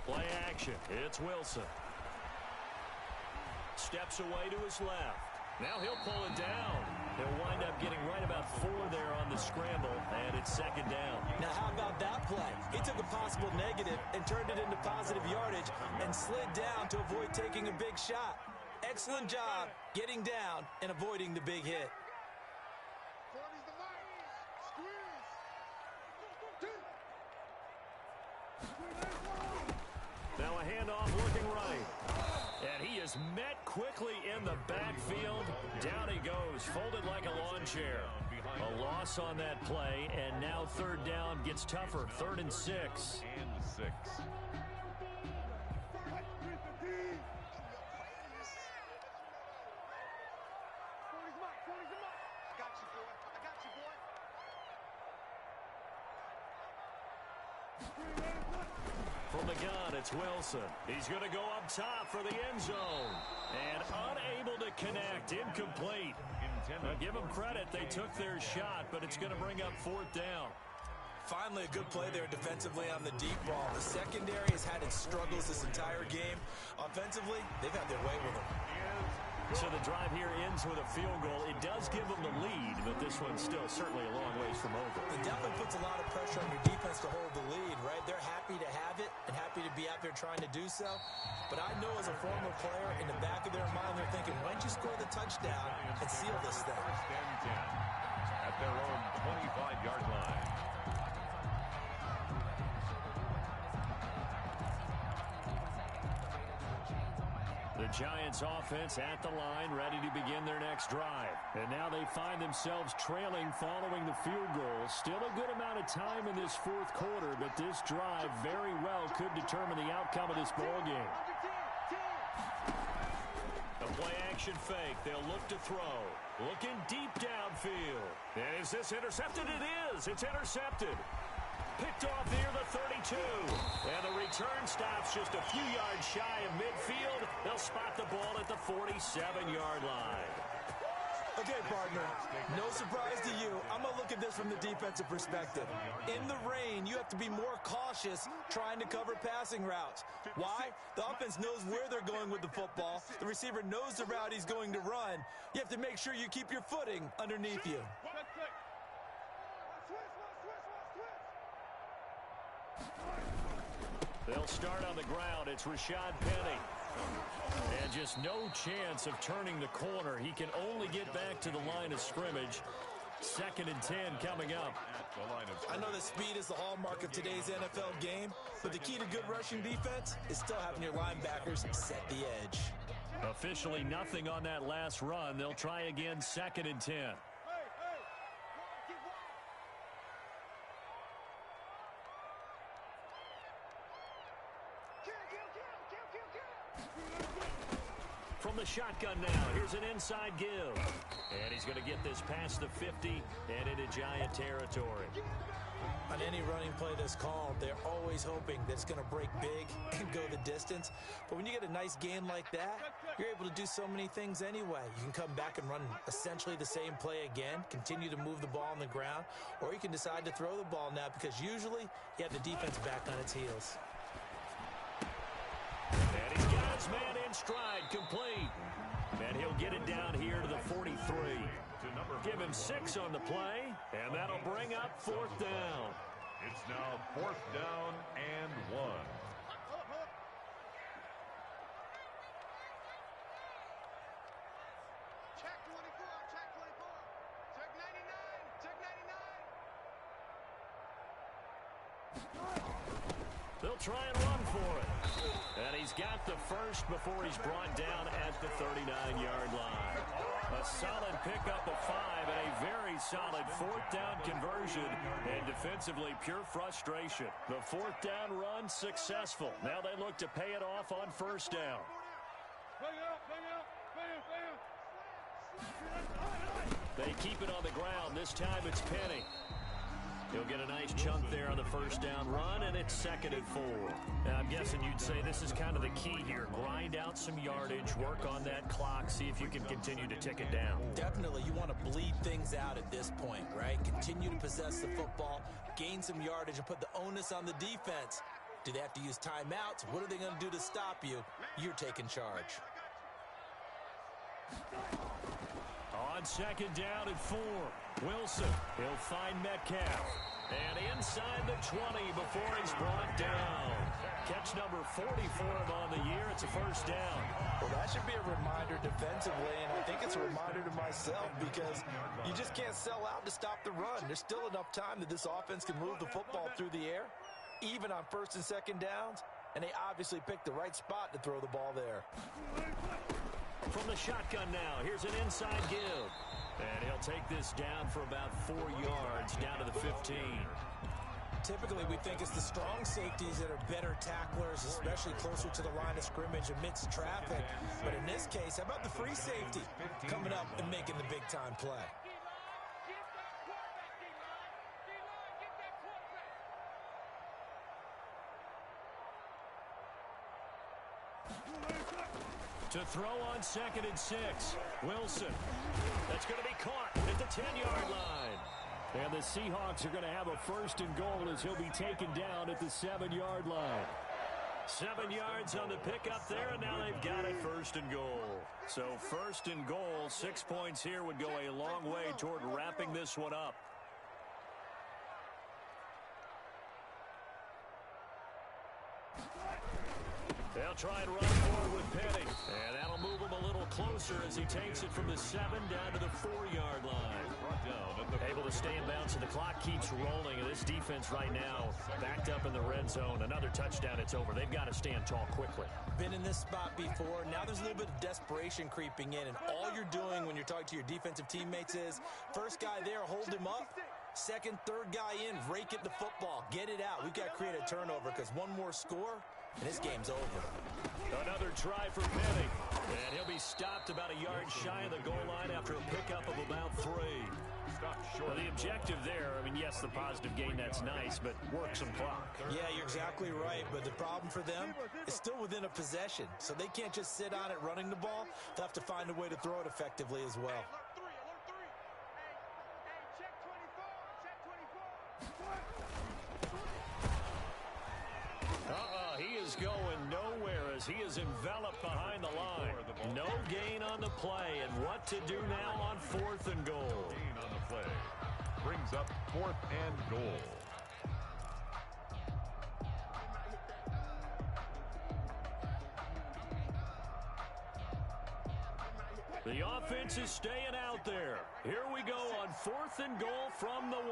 Play action. It's Wilson. Steps away to his left. Now he'll pull it down. He'll wind up getting right about 4 there on the scramble, and it's second down. Now how about that play? He took a possible negative and turned it into positive yardage and slid down to avoid taking a big shot. Excellent job getting down and avoiding the big hit. Now a handoff looking right. And he is met quickly in the backfield. Down he goes, folded like a lawn chair. A loss on that play, and now third down gets tougher. 3rd and 6. And 6. From the gun, it's Wilson. He's going to go up top for the end zone. And unable to connect, incomplete. Now, give them credit, they took their shot, but it's going to bring up 4th down. Finally, a good play there defensively on the deep ball. The secondary has had its struggles this entire game. Offensively, they've had their way with them. So the drive here ends with a field goal. It does give them the lead, but this one's still certainly a long ways from over. It definitely puts a lot of pressure on your defense to hold the lead, right? They're happy to have it and happy to be out there trying to do so. But I know as a former player, in the back of their mind, they're thinking, why don't you score the touchdown and seal this thing? 1st and 10 at their own 25-yard line. The Giants offense at the line, ready to begin their next drive. And now they find themselves trailing following the field goal. Still a good amount of time in this 4th quarter, but this drive very well could determine the outcome of this ball game. A play action fake. They'll look to throw. Looking deep downfield. And is this intercepted? It is. It's intercepted. Picked off near the 32. And the return stops just a few yards shy of midfield. They'll spot the ball at the 47-yard line. Okay, partner, no surprise to you. I'm going to look at this from the defensive perspective. In the rain, you have to be more cautious trying to cover passing routes. Why? The offense knows where they're going with the football. The receiver knows the route he's going to run. You have to make sure you keep your footing underneath you. They'll start on the ground. It's Rashad Penny. And just no chance of turning the corner. He can only get back to the line of scrimmage. 2nd and 10 coming up. I know that speed is the hallmark of today's NFL game, but the key to good rushing defense is still having your linebackers set the edge. Officially nothing on that last run. They'll try again 2nd and 10. From the shotgun now, here's an inside give. And he's going to get this past the 50 and into Giant territory. On any running play that's called, they're always hoping that it's going to break big and go the distance. But when you get a nice gain like that, you're able to do so many things anyway. You can come back and run essentially the same play again, continue to move the ball on the ground, or you can decide to throw the ball now because usually you have the defense back on its heels. And he's got his man in stride, complete. And he'll get it down here to the 43. Give him 6 on the play, and that'll bring up 4th down. It's now 4th down and 1. Check 24, check 24. Check 99, check 99. They'll try and run for it. And he's got the first before he's brought down at the 39-yard line. A solid pickup of 5 and a very solid 4th down conversion. And defensively, pure frustration. The 4th down run successful. Now they look to pay it off on 1st down. They keep it on the ground. This time it's Penny. He'll get a nice chunk there on the 1st down run, and it's 2nd and 4. Now, I'm guessing you'd say this is kind of the key here. Grind out some yardage, work on that clock, see if you can continue to tick it down. Definitely, you want to bleed things out at this point, right? Continue to possess the football, gain some yardage, and put the onus on the defense. Do they have to use timeouts? What are they going to do to stop you? You're taking charge. On 2nd down and 4, Wilson, he'll find Metcalf. And inside the 20 before he's brought down. Catch number 40 for him on the year. It's a 1st down. Well, that should be a reminder defensively, and I think it's a reminder to myself because you just can't sell out to stop the run. There's still enough time that this offense can move the football through the air, even on 1st and 2nd downs, and they obviously picked the right spot to throw the ball there. From the shotgun now, here's an inside give. And he'll take this down for about 4 yards, down to the 15. Typically, we think it's the strong safeties that are better tacklers, especially closer to the line of scrimmage amidst traffic. But in this case, how about the free safety coming up and making the big-time play? To throw on 2nd and 6, Wilson. That's going to be caught at the 10-yard line. And the Seahawks are going to have a 1st and goal as he'll be taken down at the 7-yard line. 7 yards on the pickup there, and now they've got it 1st and goal. So 1st and goal, 6 points here would go a long way toward wrapping this one up. They'll try and run forward with Penny. And that'll move him a little closer as he takes it from the 7 down to the 4-yard line. Able to stay in bounds, and the clock keeps rolling. And this defense right now backed up in the red zone. Another touchdown, it's over. They've got to stand tall quickly. Been in this spot before. Now there's a little bit of desperation creeping in. And all you're doing when you're talking to your defensive teammates is, first guy there, hold him up. Second, third guy in, rake at the football. Get it out. We've got to create a turnover because one more score, and this game's over. Another try for Penny. And he'll be stopped about a yard shy of the goal line after a pickup of about 3. Well, the objective there, I mean, yes, the positive gain, that's nice, but work some clock. Yeah, you're exactly right, but the problem for them is still within a possession, so they can't just sit on it running the ball. They'll have to find a way to throw it effectively as well. He is going nowhere as he is enveloped behind the line. No gain on the play, and what to do now on 4th and goal. Gain on the play brings up 4th and goal. The offense is staying out there. Here we go on 4th and goal from the 1.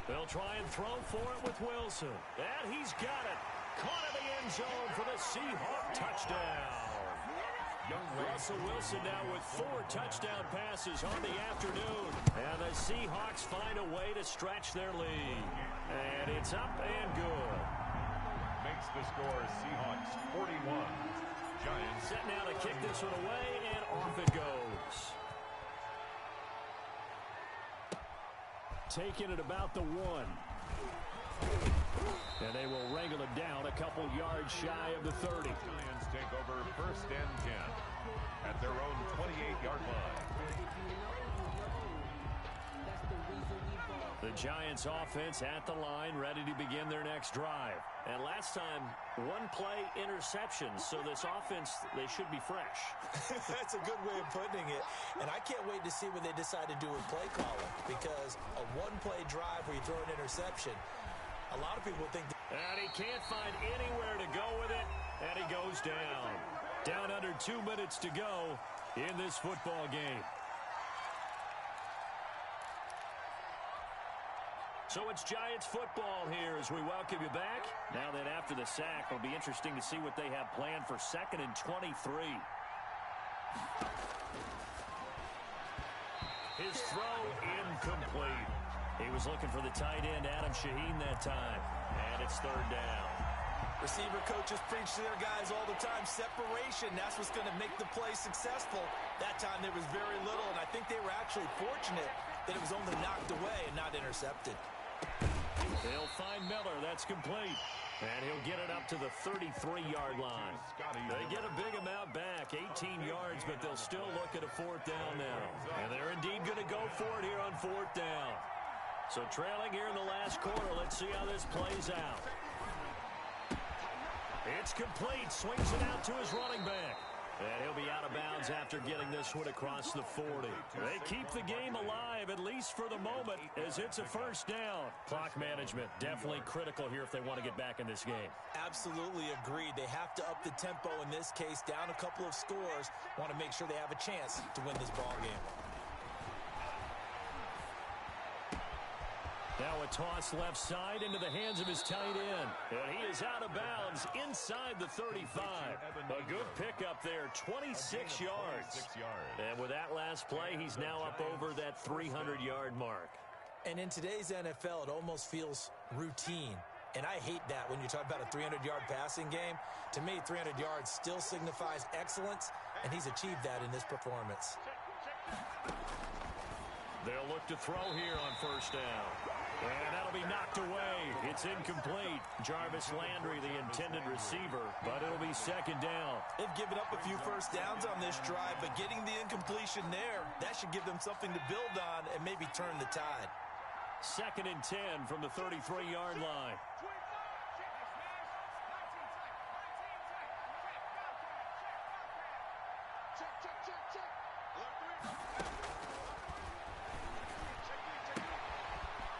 They'll try and throw for it with Wilson. And he's got it. Caught in the end zone for the Seahawk touchdown. Russell Wilson now with 4 touchdown passes on the afternoon. And the Seahawks find a way to stretch their lead. And it's up and good. Makes the score Seahawks 41. Giants set now to kick this one away, and off it goes. Taking it about the 1. And they will wrangle it down a couple yards shy of the 30. Giants take over first and 10 at their own 28-yard line. The Giants offense at the line, ready to begin their next drive. And last time, 1-play interception, so this offense, they should be fresh. That's a good way of putting it. And I can't wait to see what they decide to do with play calling, because a 1-play drive where you throw an interception, a lot of people think... And he can't find anywhere to go with it, and he goes down. Down under 2 minutes to go in this football game. So it's Giants football here as we welcome you back. Now that after the sack, it'll be interesting to see what they have planned for 2nd and 23. His throw incomplete. He was looking for the tight end, Adam Shaheen, that time. And it's 3rd down. Receiver coaches preach to their guys all the time. Separation, that's what's going to make the play successful. That time there was very little, and I think they were actually fortunate that it was only knocked away and not intercepted. They'll find Miller. That's complete. And he'll get it up to the 33-yard line. They get a big amount back, 18 yards, but they'll still look at a 4th down now. And they're indeed going to go for it here on 4th down. So trailing here in the last quarter, let's see how this plays out. It's complete. Swings it out to his running back. And he'll be out of bounds after getting this one across the 40. They keep the game alive, at least for the moment, as it's a 1st down. Clock management definitely critical here if they want to get back in this game. Absolutely agreed. They have to up the tempo in this case, down a couple of scores. Want to make sure they have a chance to win this ball game. Now a toss left side into the hands of his tight end. And he is out of bounds inside the 35. A good pickup there, 26 yards. And with that last play, he's now up over that 300-yard mark. And in today's NFL, it almost feels routine. And I hate that when you talk about a 300-yard passing game. To me, 300 yards still signifies excellence, and he's achieved that in this performance. They'll look to throw here on 1st down. And that'll be knocked away. It's incomplete. Jarvis Landry, the intended receiver, but it'll be 2nd down. They've given up a few 1st downs on this drive, but getting the incompletion there, that should give them something to build on and maybe turn the tide. 2nd and 10 from the 33-yard line.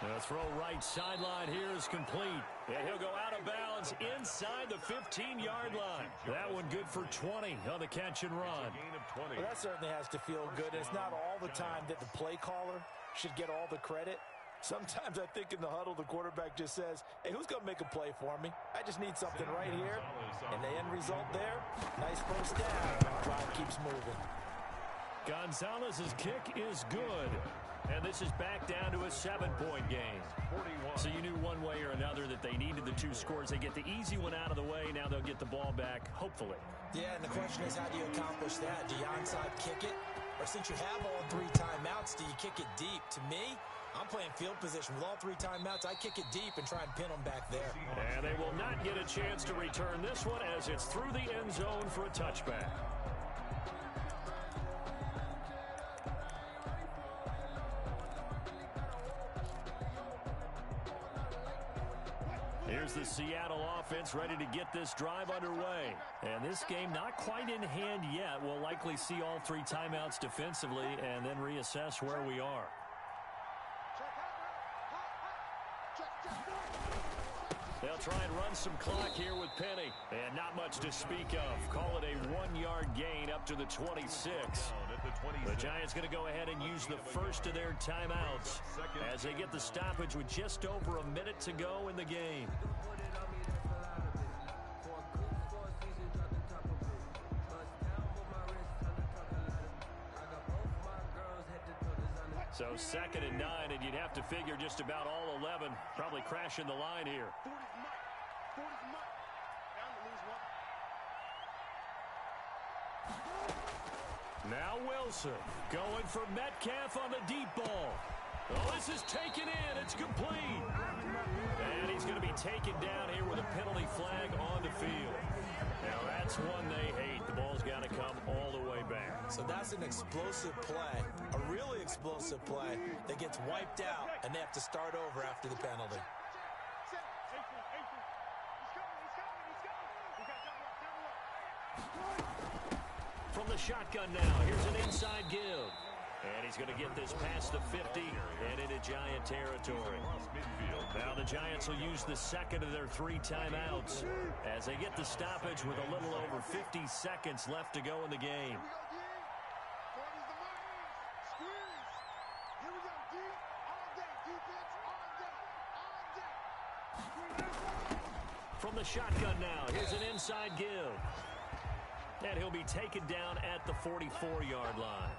The throw right sideline here is complete. And he'll go out of bounds inside the 15-yard line. That one good for 20 on the catch and run. Well, that certainly has to feel good. It's not all the time that the play caller should get all the credit. Sometimes I think in the huddle, the quarterback just says, hey, who's going to make a play for me? I just need something right here. And the end result there, nice 1st down. Drive keeps moving. Gonzalez's kick is good. And this is back down to a 7-point game. So you knew one way or another that they needed the 2 scores. They get the easy one out of the way. Now they'll get the ball back, hopefully. Yeah, and the question is, how do you accomplish that? Do you onside kick it? Or since you have all 3 timeouts, do you kick it deep? To me, I'm playing field position. With all 3 timeouts, I kick it deep and try and pin them back there. And they will not get a chance to return this one as it's through the end zone for a touchback. Here's the Seattle offense ready to get this drive underway. And this game not quite in hand yet. We'll likely see all 3 timeouts defensively and then reassess where we are. They'll try and run some clock here with Penny. And not much to speak of. Call it a 1-yard gain up to the 26. The Giants going to go ahead and use the first of their timeouts as they get the stoppage with just over a minute to go in the game. So 2nd and 9, and you'd have to figure just about all 11 probably crashing the line here. 40's Mike. 40's Mike. Down to lose one. Now Wilson going for Metcalf on the deep ball. Oh, this is taken in. It's complete. And he's going to be taken down here with a penalty flag on the field. Now, that's one they hate. The ball's got to come all the way back. So that's an explosive play, a really explosive play that gets wiped out, and they have to start over after the penalty. From the shotgun now, here's an inside give. And he's going to get this past the 50 and into Giant territory. Now the Giants will use the second of their 3 timeouts as they get the stoppage with a little over 50 seconds left to go in the game. From the shotgun now, here's an inside give. And he'll be taken down at the 44-yard line.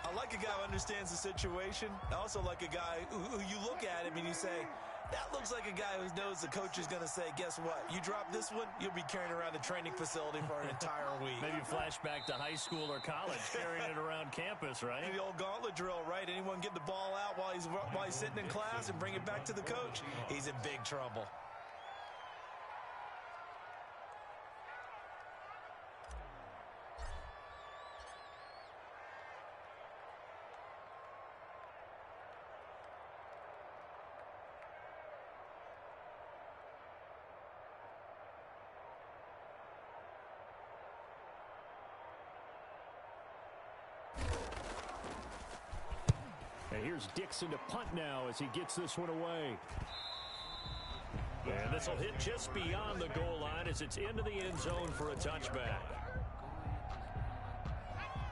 I like a guy who understands the situation. I also like a guy who you look at him and you say, that looks like a guy who knows the coach is going to say, guess what? You drop this one, you'll be carrying around the training facility for an entire week. Maybe flashback to high school or college, carrying it around campus, right? The old gauntlet drill, right? Anyone get the ball out while he's sitting in class and bring it back to the coach? He's in big trouble. And here's Dixon to punt now as he gets this one away. And this will hit just beyond the goal line as it's into the end zone for a touchback.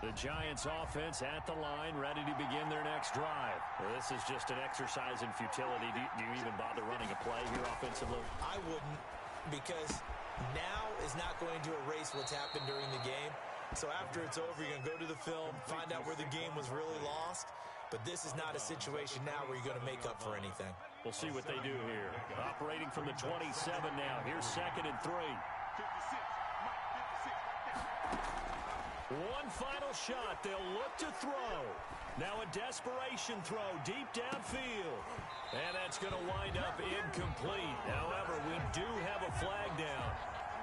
The Giants offense at the line, ready to begin their next drive. Well, this is just an exercise in futility. Do you even bother running a play here offensively? I wouldn't, because now is not going to erase what's happened during the game. So after it's over, you're going to go to the film, find out where the game was really lost. But this is not a situation now where you're going to make up for anything. We'll see what they do here. Operating from the 27 now. Here's 2nd and 3. 56. Mike, 56 right there. One final shot. They'll look to throw. Now a desperation throw deep downfield. And that's going to wind up incomplete. However, we do have a flag down.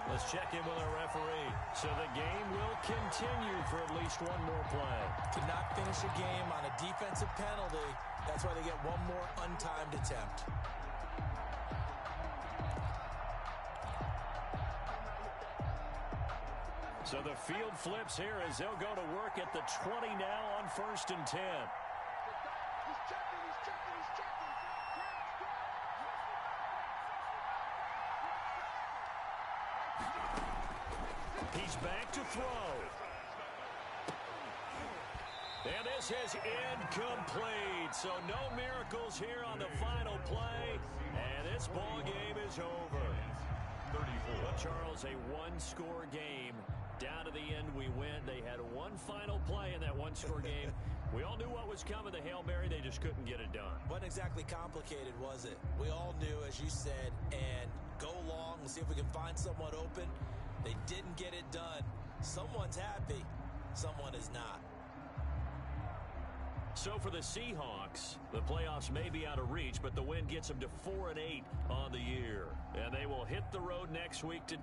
Let's check in with our referee. So the game will continue for at least one more play. Cannot finish a game on a defensive penalty. That's why they get one more untimed attempt. So the field flips here as they'll go to work at the 20 now on 1st and 10. He's checking, he's checking, he's checking. He's back to throw. And this is incomplete. So no miracles here on the final play. And this ball game is over. 34. Well, Charles, a one-score game. Down to the end, we win. They had one final play in that one-score game. We all knew what was coming. The Hail Mary, they just couldn't get it done. Wasn't exactly complicated, was it? We all knew, as you said, and go long and see if we can find someone open. They didn't get it done. Someone's happy. Someone is not. So for the Seahawks, the playoffs may be out of reach, but the win gets them to 4-8 on the year. And they will hit the road next week to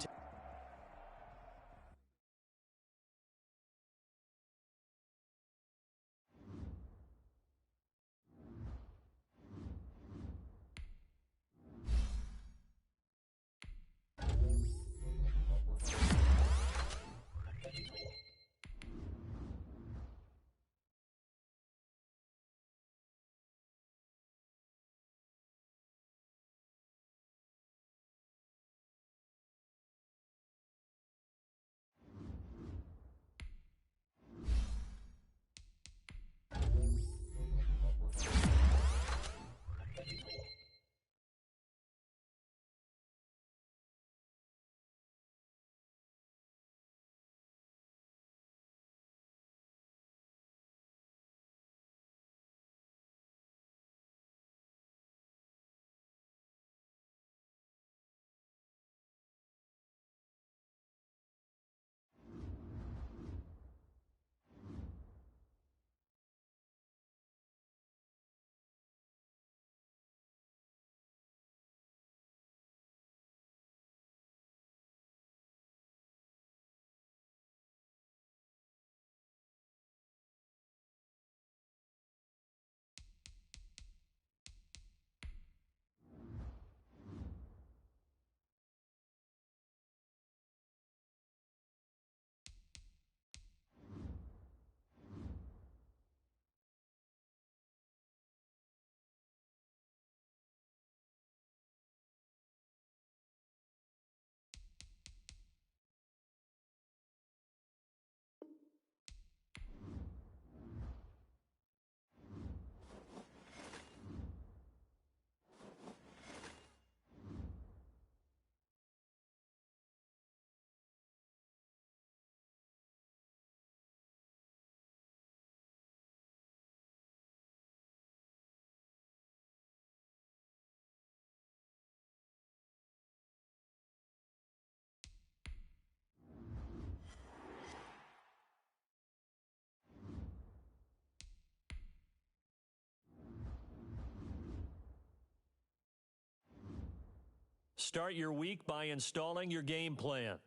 Start your week by installing your game plan.